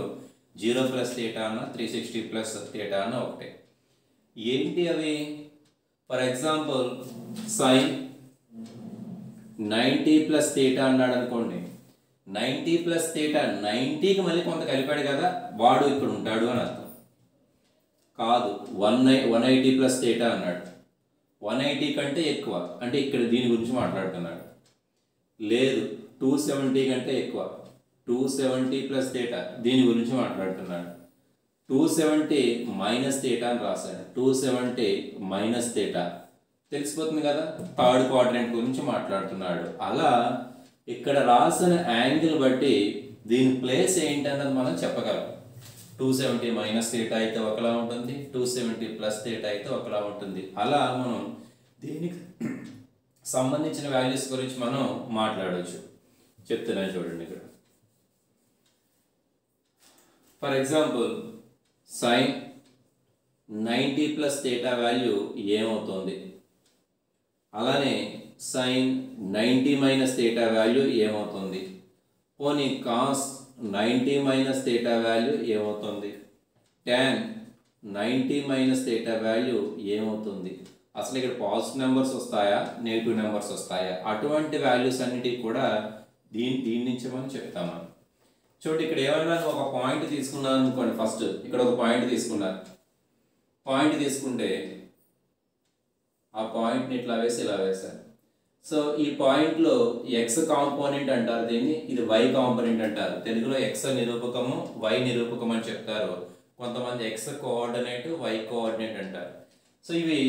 0 ప్లస్ థీటా అన్న 360 ప్లస్ థీటా అన్న ఒకటే. ఏంటి అవి, for example sine 90 plus theta అన్నాడు అనుకోండి, 90 ప్లస్ థీటా 90కి మళ్ళీ కొంత కలిపాడు కదా, వాడు ఇక్కడ ఉంటాడు అని అర్థం కాదు. 180 ప్లస్ థీటా అన్నాడు, 180 కంటే ఎక్కువ అంటే ఇక్కడ దీని గురించి మాట్లాడుతున్నాడు. లేదు 270 కంటే ఎక్కువ, 270 ప్లస్ థీటా దీని గురించి మాట్లాడుతున్నాడు. 270 మైనస్ థీటా అని రాశాడు, 270 మైనస్ థీటా తెలిసిపోతుంది కదా, థర్డ్ క్వాడ్రంట్ గురించి మాట్లాడుతున్నాడు. అలా ఇక్కడ రాసిన యాంగిల్ బట్టి దీని ప్లేస్ ఏంటన్నది మనం చెప్పగలం. 270 మైనస్ థీటా అయితే ఒకలా ఉంటుంది, 270 ప్లస్ థీటా అయితే ఒకలా ఉంటుంది. అలా మనం దీనికి సంబంధించిన వాల్యూస్ గురించి మనం మాట్లాడవచ్చు. చెప్తున్నాను చూడండి ఇక్కడ. For example sine 90 plus theta value ఏమవుతుంది? అలానే సైన్ 90 మైనస్ థీటా వాల్యూ ఏమవుతుంది? పోనీ కాస్ 90 మైనస్ థీటా వాల్యూ ఏమవుతుంది? టాన్ 90 మైనస్ థీటా వాల్యూ ఏమవుతుంది? అసలు ఇక్కడ పాజిటివ్ నెంబర్స్ వస్తాయా, నెగిటివ్ నెంబర్స్ వస్తాయా? అటువంటి వాల్యూస్ అన్నిటికి కూడా దీని నుంచి మనం చెప్తాము. చూడండి, ఇక్కడ ఏమైనా ఒక పాయింట్ తీసుకున్నాను అనుకోండి. ఫస్ట్ ఇక్కడ ఒక పాయింట్ తీసుకున్నారు. పాయింట్ తీసుకుంటే ఆ పాయింట్ని ఇట్లా వేసి ఇలా వేశారు. సో ఈ పాయింట్లో ఎక్స్ కాంపోనెంట్ అంటారు దీన్ని, ఇది వై కాంపోనెంట్ అంటారు. తెలుగులో ఎక్స్ నిరూపకము, వై నిరూపకం అని చెప్తారు. కొంతమంది ఎక్స్ కోఆర్డినేట్, వై కోఆర్డినేట్ అంటారు. సో ఇది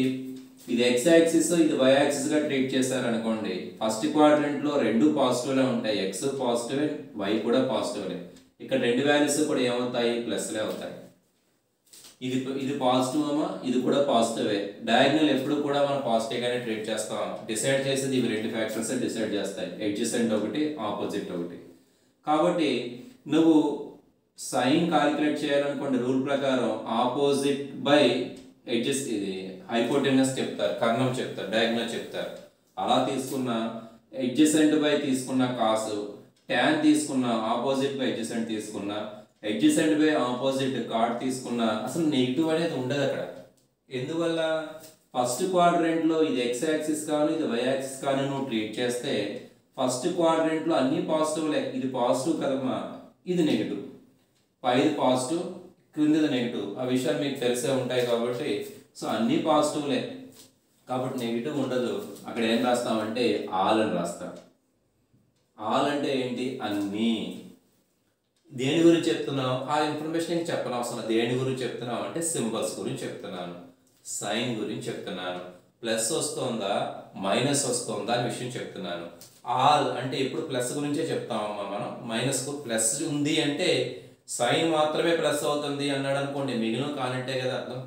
ఎక్స్ యాక్సిస్, ఇది వై యాక్సిస్గా ట్రీట్ చేశారు అనుకోండి. ఫస్ట్ క్వాడ్రంట్లో రెండు పాజిటివ్లే ఉంటాయి, ఎక్స్ పాజిటివ్, వై కూడా పాజిటివ్లే. ఇక్కడ రెండు వాల్యూస్ కూడా ఏమవుతాయి? ప్లస్లే అవుతాయి. ఇది పాజిటివ్ అమ్మా, ఇది కూడా పాజిటివే. డయాగ్నల్ ఎప్పుడు కూడా మనం పాజిటివ్గానే ట్రీట్ చేస్తాం. డిసైడ్ చేసేది ఇవి రెండు ఫ్యాక్టర్స్ డిసైడ్ చేస్తాయి, ఎడ్జసెంట్ ఒకటి, ఆపోజిట్ ఒకటి. కాబట్టి నువ్వు సైన్ క్యాలిక్యులేట్ చేయాలనుకోండి, రూల్ ప్రకారం ఆపోజిట్ బై ఎడ్జెస్, ఇది హైపోటెనస్ చెప్తారు, కర్ణం చెప్తారు, డయాగ్నల్ చెప్తారు. అలా తీసుకున్న ఎడ్జసెంట్ బై తీసుకున్న కాసు, ట్యాన్ తీసుకున్న ఆపోజిట్ బై ఎడ్జసెంట్ తీసుకున్న, ఎడ్జసెంట్ బై ఆపోజిట్ కార్డ్ తీసుకున్న, అసలు నెగిటివ్ అనేది ఉండదు అక్కడ. ఎందువల్ల? ఫస్ట్ క్వాడ్రెంట్లో ఇది ఎక్స్ యాక్సిస్ కానీ ఇది వై యాక్సిస్ కానీ నువ్వు ట్రీట్ చేస్తే ఫస్ట్ క్వాడ్రెంట్లో అన్ని పాజిటివ్లే. ఇది పాజిటివ్ కదమ్మా, ఇది నెగిటివ్. పైది పాజిటివ్, క్రిందిది నెగిటివ్. ఆ విషయాలు మీకు తెలిసే ఉంటాయి కాబట్టి సో అన్నీ పాజిటివ్లే కాబట్టి నెగిటివ్ ఉండదు. అక్కడ ఏం రాస్తామంటే ఆల్ అని రాస్తాం. ఆల్ అంటే ఏంటి? అన్నీ. దేని గురించి చెప్తున్నావు? ఆ ఇన్ఫర్మేషన్ నేను చెప్పనవసరం. దేని గురించి చెప్తున్నావు అంటే సింబల్స్ గురించి చెప్తున్నాను, సైన్ గురించి చెప్తున్నాను. ప్లస్ వస్తుందా మైనస్ వస్తుందా అని విషయం చెప్తున్నాను. ఆల్ అంటే ఎప్పుడు ప్లస్ గురించే చెప్తామమ్మా మనం. మైనస్ ప్లస్ ఉంది అంటే సైన్ మాత్రమే ప్లస్ అవుతుంది అన్నాడు అనుకోండి, మిగిలిన కానంటే కదా అర్థం.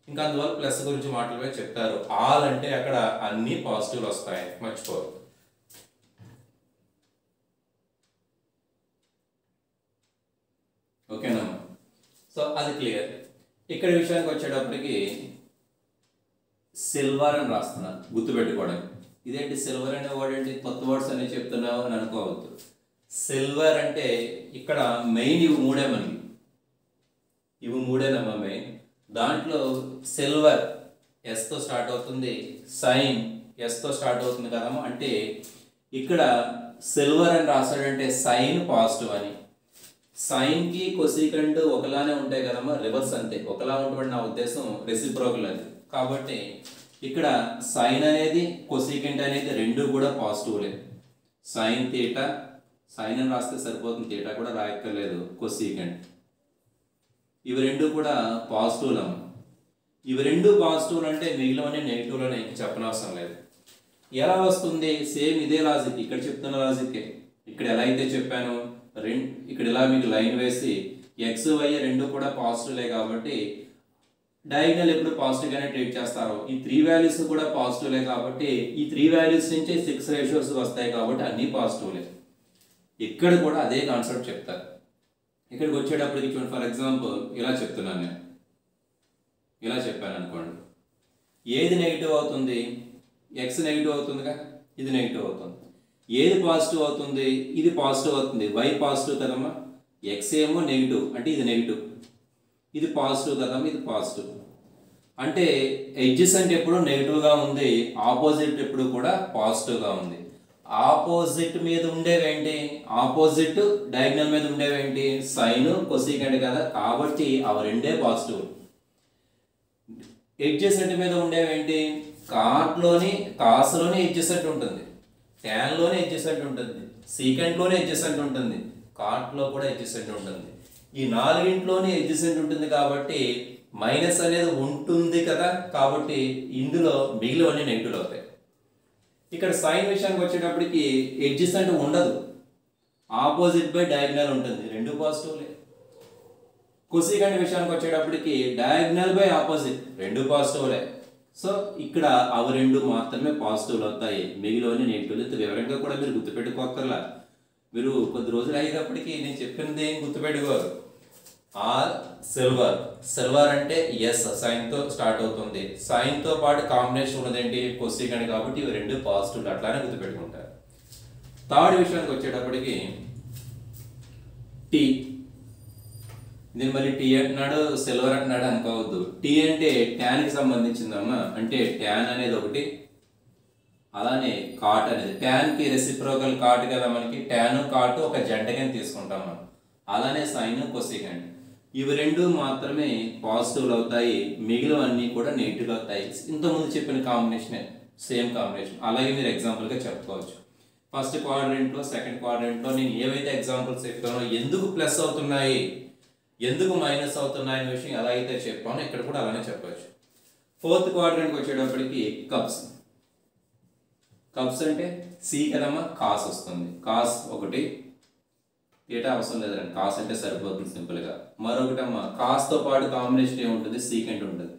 ఇంకా అందువల్ల ప్లస్ గురించి మాటలమే చెప్తారు. ఆల్ అంటే అక్కడ అన్ని పాజిటివ్లు వస్తాయి, మర్చిపోరు. ఓకేనా? సో అది క్లియర్. ఇక్కడ విషయానికి వచ్చేటప్పటికి సిల్వర్ అని రాస్తున్నాను గుర్తుపెట్టుకోవడానికి. ఇదేంటి సిల్వర్ అనే వర్డ్ ఏంటి? కొత్త వర్డ్స్ అనే చెప్తున్నావు అని అనుకోవద్దు. సిల్వర్ అంటే ఇక్కడ మెయిన్ ఇవి మూడే మనకి, ఇవి మూడేనమ్మా మెయిన్. దాంట్లో సిల్వర్ ఎస్తో స్టార్ట్ అవుతుంది, సైన్ ఎస్తో స్టార్ట్ అవుతుంది కదమ్మా. అంటే ఇక్కడ సిల్వర్ అని రాశాడంటే సైన్ పాజిటివ్ అని. సైన్కి కొసీకంట్ ఒకలానే ఉంటాయి కదమ్మా, రివర్స్ అంతే. ఒకలా ఉంటుంది నా ఉద్దేశం, రెసిప్రోకల్ అది. కాబట్టి ఇక్కడ సైన్ అనేది కొసీకెంట్ అనేది రెండు కూడా పాజిటివ్లే. సైన్ థీటా, సైన్ అని రాస్తే సరిపోతుంది, థీటా కూడా రాయక్కర్లేదు, కొసీకెంట్. ఇవి రెండు కూడా పాజిటివ్లు అమ్మ. ఇవి రెండు పాజిటివ్లు అంటే మిగిలినవన్నీ నెగిటివ్లోనే, చెప్పనవసరం లేదు. ఎలా వస్తుంది? సేమ్ ఇదే లాజిక్ ఇక్కడ చెప్తున్న లాజిక్కే. ఇక్కడ ఎలా అయితే చెప్పాను, ఇక్కడ ఇలా మీకు లైన్ వేసి ఎక్స్ వై రెండు కూడా పాజిటివ్లే కాబట్టి డయాగ్నల్ ఎప్పుడు పాజిటివ్గానే ట్రీట్ చేస్తారు. ఈ 3 వాల్యూస్ కూడా పాజిటివ్లే కాబట్టి ఈ 3 వాల్యూస్ నుంచి 6 రేషియోస్ వస్తాయి కాబట్టి అన్నీ పాజిటివ్లే. ఇక్కడ కూడా అదే కాన్సెప్ట్ చెప్తారు. ఇక్కడికి వచ్చేటప్పటికి చూడండి, ఫర్ ఎగ్జాంపుల్ ఇలా చెప్తున్నాను నేను, ఇలా చెప్పాను అనుకోండి. ఏది నెగిటివ్ అవుతుంది? ఎక్స్ నెగిటివ్ అవుతుందిగా, ఇది నెగిటివ్ అవుతుంది. ఏది పాజిటివ్ అవుతుంది? ఇది పాజిటివ్ అవుతుంది. వై పాజిటివ్ కదమ్మా, ఎక్స్ ఏమో నెగిటివ్ అంటే ఇది నెగిటివ్, ఇది పాజిటివ్ కదమ్మా, ఇది పాజిటివ్. అంటే ఎడ్జసెంట్ ఎప్పుడు నెగిటివ్గా ఉంది, ఆపోజిట్ ఎప్పుడు కూడా పాజిటివ్గా ఉంది. ఆపోజిట్ మీద ఉండేవేంటి? ఆపోజిట్ డయాగ్నల్ మీద ఉండేవేంటి? సైన్ కొసీకెంట్ కదా, కాబట్టి అవి రెండే పాజిటివ్. ఎడ్జసెంట్ మీద ఉండేవేంటి? కాస్లోనే ఎడ్జసెంట్ ఉంటుంది, ట్యాన్లోనే ఎడ్జసెంట్ ఉంటుంది, సీకెంట్లోనే ఎడ్జసెంట్ ఉంటుంది, కాట్లో కూడా ఎడ్జసెంట్ ఉంటుంది. ఈ 4ఇంట్లోనే ఎడ్జసెంట్ ఉంటుంది కాబట్టి మైనస్ అనేది ఉంటుంది కదా, కాబట్టి ఇందులో మిగిలినవన్నీ నెగిటివ్ అవుతాయి. ఇక్కడ సైన్ విషయానికి వచ్చేటప్పటికి ఎడ్జసెంట్ ఉండదు, ఆపోజిట్ బై డయాగ్నల్ ఉంటుంది, రెండు పాజిటివ్లే. కొసీకెంట్ విషయానికి వచ్చేటప్పటికి డయాగ్నల్ బై ఆపోజిట్ రెండు పాజిటివ్లే. సో ఇక్కడ అవి రెండు మాత్రమే పాజిటివ్లు అవుతాయి, మిగిలినవన్నీ నెగిటివ్లు. వివరంగా కూడా మీరు గుర్తుపెట్టుకోకర్లా, మీరు కొద్ది రోజులు అయ్యేటప్పటికి నేను చెప్పినది ఏం గుర్తుపెట్టుకోరు. All silver. సిల్వర్ అంటే ఎస్ సైన్తో స్టార్ట్ అవుతుంది. సైన్తో పాటు కాంబినేషన్ ఉన్నదేంటి కొసీకెంట్, కాబట్టి ఇవి రెండు పాజిటివ్, అట్లానే గుర్తుపెట్టుకుంటారు. థర్డ్ విషయానికి వచ్చేటప్పటికి టీ. దీన్ని మళ్ళీ టీ అంటున్నాడు సిల్వర్ అంటున్నాడు అనుకోవద్దు. టీ అంటే ట్యాన్కి సంబంధించిందమ్మా. అంటే ట్యాన్ అనేది ఒకటి, అలానే కాట్ అనేది. ట్యాన్కి రెసిప్రోకల్ కాట్ కదా మనకి. ట్యాన్ కాట్ ఒక జంటగా తీసుకుంటాం మనం. అలానే సైన్ కొసీకెంట్ ఇవి రెండు మాత్రమే పాజిటివ్లు అవుతాయి, మిగిలినవన్నీ కూడా నెగిటివ్ అవుతాయి. ఇంతకుముందు చెప్పిన కాంబినేషనే, సేమ్ కాంబినేషన్. అలాగే మీరు ఎగ్జాంపుల్గా చెప్పుకోవచ్చు. ఫస్ట్ క్వాడ్రెంట్లో సెకండ్ క్వాడ్రెంట్లో నేను ఏవైతే ఎగ్జాంపుల్స్ చెప్పానో ఎందుకు ప్లస్ అవుతున్నాయి ఎందుకు మైనస్ అవుతున్నాయి అనే విషయం ఎలా అయితే చెప్పానో ఇక్కడ కూడా అలానే చెప్పవచ్చు. ఫోర్త్ క్వాడ్రెంట్కి వచ్చేటప్పటికి కప్స్. కప్స్ అంటే సి కదమ్మా, కాస్ వస్తుంది. కాస్ ఒకటి, థీటా అవసరం లేదండి, కాస్ అంటే సరిపోతుంది సింపుల్గా. మరొకటమ్మా కాస్తో పాటు కాంబినేషన్ ఏముంటుంది, సీకెంట్ ఉంటుంది.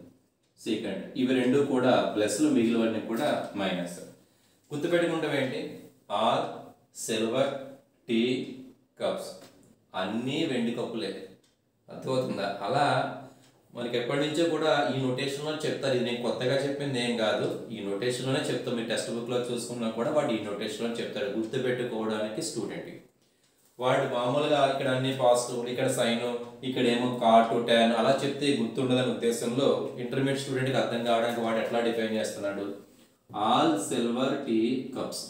సీకెంట్ ఇవి రెండు కూడా ప్లస్లు, మిగిలినవన్నీ కూడా మైనస్. గుర్తుపెట్టుకుంటాం ఏంటి, ఆర్ సిల్వర్ టీ కప్స్ అన్నీ వెండి కప్పులే. అర్థమవుతుందా? అలా మనకి ఎప్పటి నుంచో కూడా ఈ నోటేషన్లో చెప్తారు. ఇది నేను కొత్తగా చెప్పింది ఏం కాదు, ఈ నోటేషన్లోనే చెప్తాం. మీరు టెక్స్ట్ బుక్లో చూసుకున్నా కూడా వాడు ఈ నోటేషన్లో చెప్తాడు గుర్తుపెట్టుకోవడానికి స్టూడెంట్కి. వాడు మామూలుగా ఇక్కడ అన్ని పాజిటివ్, ఇక్కడ సైన్, ఇక్కడ ఏమో కాట్ ట్యాన్ అలా చెప్తే గుర్తుండదనే ఉద్దేశంలో ఇంటర్మీడియట్ స్టూడెంట్కి అర్థం కావడానికి వాడు ఎట్లా డిఫైన్ చేస్తున్నాడు, all silver tea cups.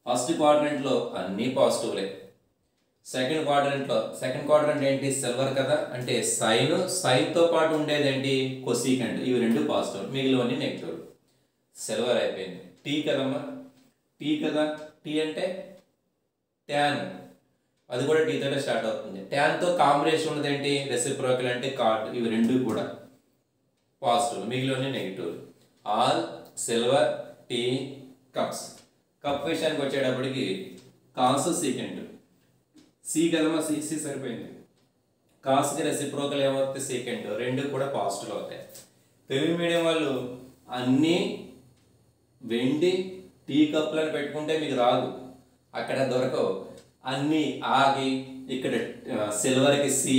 First క్వాడ్రెంట్లో అన్నీ పాజిటివ్లే. సెకండ్ క్వాడ్రెంట్ ఏంటి, సిల్వర్ కదా, అంటే సైన్తో పాటు ఉండేది ఏంటి కొసీకెంట్. ఇవి రెండు పాజిటివ్, మిగిలినవన్నీ నెగిటివ్. సిల్వర్ అయిపోయింది. టీ కదమ్మా, టీ కదా, టీ అంటే ట్యాన్, అది కూడా టీ తోటే స్టార్ట్ అవుతుంది. ట్యాన్తో కాంబినేషన్ ఉన్నది ఏంటి, రెసిప్రోకల్ అంటే కాట్. ఇవి రెండు కూడా పాజిటివ్, మిగిలినవన్నీ negative. All silver tea cups. Cup విషయానికి వచ్చేటప్పటికి కాస్ సీకెంట్. సి కదమ్మా, సి సరిపోయింది. కాస్కి రెసిప్రోకల్ ఏమవుతుంది, సీకెంట్. రెండు కూడా పాజిటివ్ అవుతాయి. తెలుగు మీడియం వాళ్ళు అన్నీ వెండి టీ కప్పులను పెట్టుకుంటే మీకు రాదు, అక్కడ దొరకవు. అన్నీ ఆగి ఇక్కడ సిల్వర్కి సి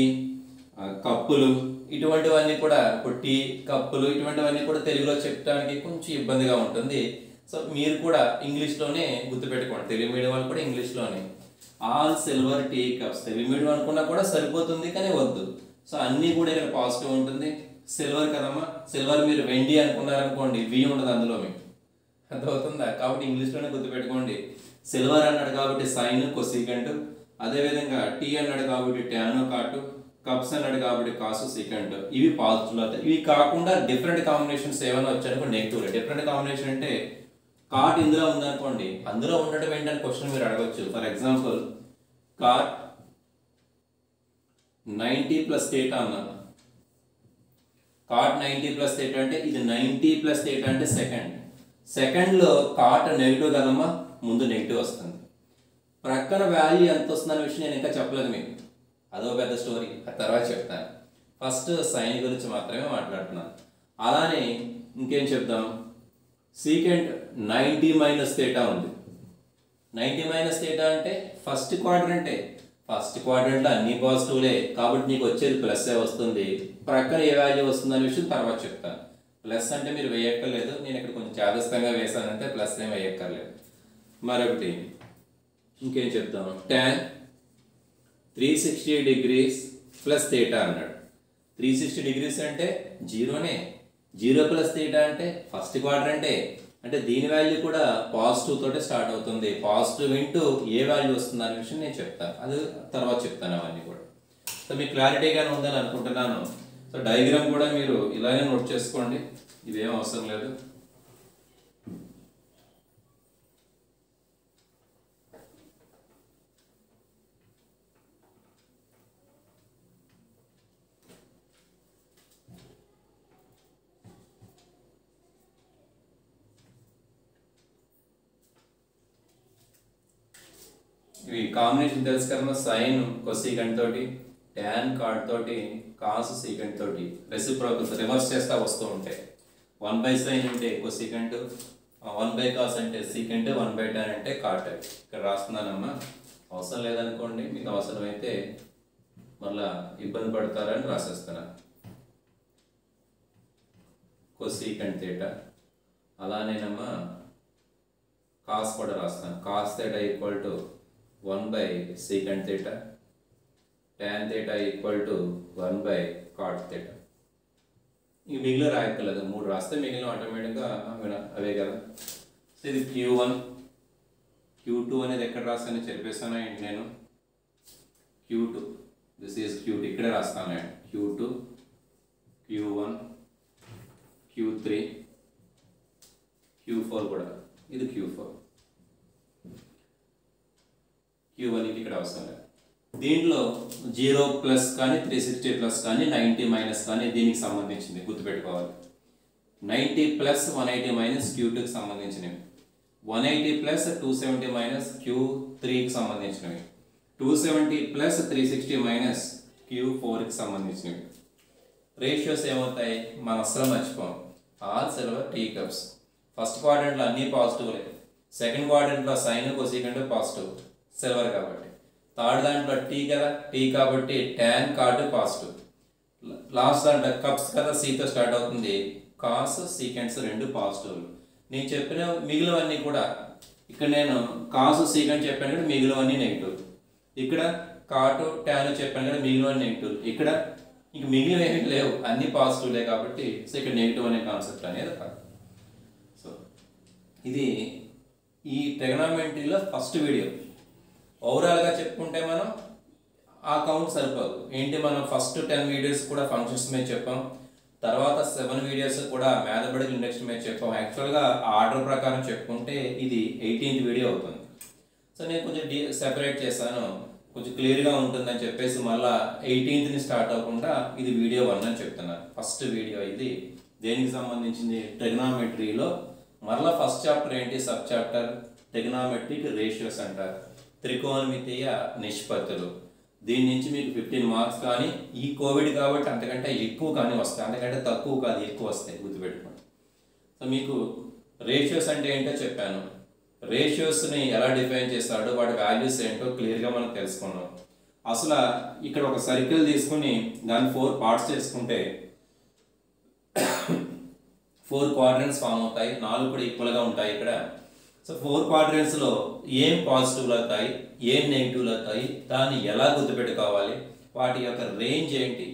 కప్పులు, ఇటువంటివన్నీ కూడా ఇప్పుడు టీ కప్పులు ఇటువంటివన్నీ కూడా తెలుగులో చెప్పడానికి కొంచెం ఇబ్బందిగా ఉంటుంది. సో మీరు కూడా ఇంగ్లీష్లోనే గుర్తుపెట్టుకోండి. తెలుగు మీడియం వాళ్ళు కూడా ఇంగ్లీష్లోనే all silver tea cups. Telugu medium అనుకున్నా కూడా సరిపోతుంది, కానీ వద్దు. సో అన్నీ కూడా ఇక్కడ పాజిటివ్ ఉంటుంది. సిల్వర్ కదమ్మా, సిల్వర్ మీరు వెండి అనుకున్నారనుకోండి, వి ఉండదు అందులో మీకు, అర్థమవుతుందా? కాబట్టి ఇంగ్లీష్లోనే గుర్తుపెట్టుకోండి. సిల్వర్ అన్నాడు కాబట్టి సైన్ కొసీకెంట్, అదేవిధంగా టీ అన్నాడు కాబట్టి ట్యాను కాటు, కప్స్ అన్నాడు కాబట్టి కాసు సీకెంట్. ఇవి పాజిటివ్ అవుతాయి. ఇవి కాకుండా డిఫరెంట్ కాంబినేషన్స్ ఏమైనా వచ్చాయనుకో నెగిటివ్. డిఫరెంట్ కాంబినేషన్ అంటే కాట్ ఇందులో ఉందనుకోండి, అందులో ఉండటం ఏంటని క్వశ్చన్ మీరు అడగచ్చు. For example cot 90 plus theta అన్నాను. కాట్ 90 ప్లస్ థీటా అంటే ఇది 90 ప్లస్ థీటా అంటే సెకండ్లో కాట్ నెగిటివ్ కదమ్మా, ముందు నెగిటివ్ వస్తుంది. ప్రక్కన వాల్యూ ఎంత వస్తుందనే విషయం నేను ఇంకా చెప్పలేదు మీకు, అదో పెద్ద స్టోరీ, ఆ తర్వాత చెప్తాను. ఫస్ట్ సైన్ గురించి మాత్రమే మాట్లాడుతున్నాను. అలానే ఇంకేం చెప్దాం, సీకెంట్ 90 మైనస్ థీటా ఉంది. 90 మైనస్ థీటా అంటే ఫస్ట్ క్వాడ్రంటే. ఫస్ట్ క్వాడ్రంట్లో అన్ని పాజిటివ్లే కాబట్టి నీకు వచ్చేది ప్లస్ వస్తుంది. ప్రక్కన ఏ వాల్యూ వస్తుంది అనే విషయం తర్వాత చెప్తాను. ప్లస్ అంటే మీరు వేయక్కర్లేదు, నేను ఇక్కడ కొంచెం చాదస్తంగా వేసానంటే ప్లస్ ఏం వేయక్కర్లేదు. మరొకటి ఇంకేం చెప్తాం, tan 360 degrees ప్లస్ థీటా అన్నాడు. 360 degrees అంటే జీరోనే, 0 ప్లస్ థీటా అంటే ఫస్ట్ క్వాడ్రంటే. అంటే దీని వాల్యూ కూడా పాజిటివ్ తోటే స్టార్ట్ అవుతుంది. పాజిటివ్ ఇంటూ ఏ వాల్యూ వస్తుంది అనే విషయం నేను చెప్తాను, అది తర్వాత చెప్తాను అవన్నీ కూడా. సో మీకు క్లారిటీగానే ఉందని అనుకుంటున్నాను. సో డయాగ్రామ్ కూడా మీరు ఇలానే నోట్ చేసుకోండి, ఇదేం అవసరం లేదు. ఇవి కాంబినేషన్ తెలుసు కదమ్మా, సైన్ కొసీకెంట్ తోటి, ట్యాన్ కాట్ తోటి, కాస్ సీకెంట్ తోటి రెసిప్రోకల్స్ రివర్స్ చేస్తా వస్తూ ఉంటాయి. 1/sin అంటే కొసీకెంట్, 1/cos అంటే సీకెంట్, 1/tan అంటే కాట్. ఇక్కడ రాస్తున్నానమ్మా, అవసరం లేదనుకోండి, మీకు అవసరమైతే మళ్ళా ఇబ్బంది పడతారని రాసేస్తున్నా. Cosecant theta. అలానేనమ్మా కాస్ కూడా రాస్తాను. Cos theta equal to 1/secant theta. tan theta equal to 1/cot theta. ఇంక మిగిలిన రాయక్కర్లేదు, 3 రాస్తే మిగిలిన ఆటోమేటిక్గా అవే కదా. సో ఇది Q1. Q2 అనేది ఎక్కడ రాస్తానో చెప్పేస్తాను ఏంటి నేను. Q2 దిస్ ఈజ్ Q2 ఇక్కడే రాస్తాను. Q2, Q1, Q3, Q4 కూడా. ఇది Q4. Q1 ఇక్కడ అవసరం లేదు. దీంట్లో 0+ కానీ 360+ కానీ 90- కానీ దీనికి సంబంధించింది గుర్తుపెట్టుకోవాలి. 90+, 180- Q2కి సంబంధించినవి. 180+, 270- Q3కి సంబంధించినవి. 270+, 360- Q4కి సంబంధించినవి. రేషియోస్ ఏమవుతాయి మనం అసలు మర్చిపోం. All silver tea cups. First క్వాడ్రంట్లో అన్నీ పాజిటివ్లే. సెకండ్ క్వాడ్రంట్లో సైన్ కొసీకెంట్ పాజిటివ్ సిల్వర్ కాబట్టి. థర్డ్ దాంట్లో టీ కదా, టీ కాబట్టి tan కాటు పాజిటివ్. లాస్ట్ దాంట్లో కప్స్ కదా, సీతో స్టార్ట్ అవుతుంది. కాస్ సీకెంట్స్ రెండు పాజిటివ్లు. నేను చెప్పిన మిగిలినవన్నీ కూడా ఇక్కడ నేను కాసు సీకెంట్ చెప్పాను కదా, మిగిలినవన్నీ నెగిటివ్. ఇక్కడ కాటు ట్యాన్ చెప్పాను కదా, మిగిలినవన్నీ నెగిటివ్. ఇక్కడ ఇంక మిగిలిన ఏమీ లేవు, అన్ని పాజిటివ్లే కాబట్టి సో ఇక్కడ నెగిటివ్ అనే కాన్సెప్ట్ అనేది కాదు. సో ఇది ఈ ట్రిగనామెట్రీలో ఫస్ట్ వీడియో. ఓవరాల్గా చెప్పుకుంటే మనం ఆ కౌంట్ సరిపోదు. ఏంటి మనం ఫస్ట్ 10 వీడియోస్ కూడా ఫంక్షన్స్ మీద చెప్పాం, తర్వాత 7 వీడియోస్ కూడా మ్యాథమెటికల్ ఇండక్షన్ మీద చెప్పాం. యాక్చువల్గా ఆర్డర్ ప్రకారం చెప్పుకుంటే ఇది 18th వీడియో అవుతుంది. సో నేను కొంచెం సెపరేట్ చేశాను, కొంచెం క్లియర్గా ఉంటుందని చెప్పేసి మళ్ళీ 18th స్టార్ట్ అవ్వకుండా ఇది వీడియో 1 అని చెప్తున్నాను. ఫస్ట్ వీడియో ఇది దేనికి సంబంధించింది ట్రిగనామెట్రీలో. మరలా ఫస్ట్ చాప్టర్ ఏంటి, సబ్ చాప్టర్ ట్రిగనామెట్రిక్ రేషియోస్ అంటారు, త్రికోణమితీయ నిష్పత్తులు. దీని నుంచి మీకు 15 మార్క్స్ కానీ ఈ కోవిడ్ కాబట్టి అంతకంటే ఎక్కువ కానీ వస్తాయి, అంతకంటే తక్కువ కాదు ఎక్కువ వస్తాయి గుర్తుపెట్టుకోండి. సో మీకు రేషియోస్ అంటే ఏంటో చెప్పాను, రేషియోస్ని ఎలా డిఫైన్ చేస్తాడో వాటి వాల్యూస్ ఏంటో క్లియర్గా మనం తెలుసుకున్నాం. అసలు ఇక్కడ ఒక సర్కిల్ తీసుకుని దాన్ని 4 పార్ట్స్ చేసుకుంటే 4 క్వాడ్రంట్స్ ఫామ్ అవుతాయి, 4 కూడా ఈక్వల్గా ఉంటాయి ఇక్కడ. సో 4 క్వాడ్రంట్స్లో ఏం పాజిటివ్లు అవుతాయి, ఏం నెగిటివ్లు అవుతాయి, దాన్ని ఎలా గుర్తుపెట్టుకోవాలి, వాటి యొక్క రేంజ్ ఏంటి.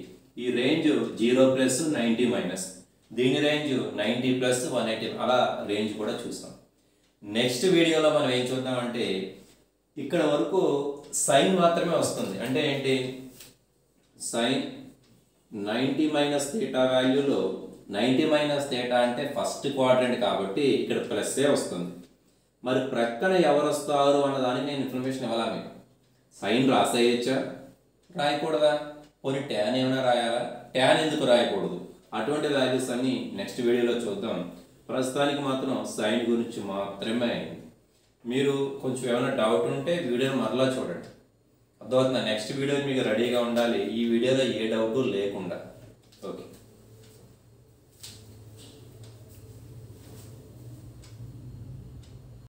ఈ రేంజ్ 0+, 90-, దీని రేంజ్ 90+, 180, అలా రేంజ్ కూడా చూసాం. నెక్స్ట్ వీడియోలో మనం ఏం చూద్దామంటే ఇక్కడ వరకు సైన్ మాత్రమే వస్తుంది. అంటే ఏంటి, సైన్ 90- థీటా వాల్యూలో 90- థీటా అంటే ఫస్ట్ క్వాడ్రంట్ కాబట్టి ఇక్కడ ప్లస్సే వస్తుంది. మరి ప్రక్కన ఎవరు వస్తారు అన్న దానికి నేను ఇన్ఫర్మేషన్ ఇవ్వాలా మీకు. సైన్ రాసేయచ్చా, రాయకూడదా, పోనీ ట్యాన్ ఏమైనా రాయాలా, ట్యాన్ ఎందుకు రాయకూడదు, అటువంటి వాల్యూస్ అన్ని నెక్స్ట్ వీడియోలో చూద్దాం. ప్రస్తుతానికి మాత్రం సైన్ గురించి మాత్రమే అయింది. మీరు కొంచెం ఏమైనా డౌట్ ఉంటే వీడియోని మరలా చూడండి, అర్థమవుతుందా. నెక్స్ట్ వీడియో మీకు రెడీగా ఉండాలి, ఈ వీడియోలో ఏ డౌట్ లేకుండా. ఓకే.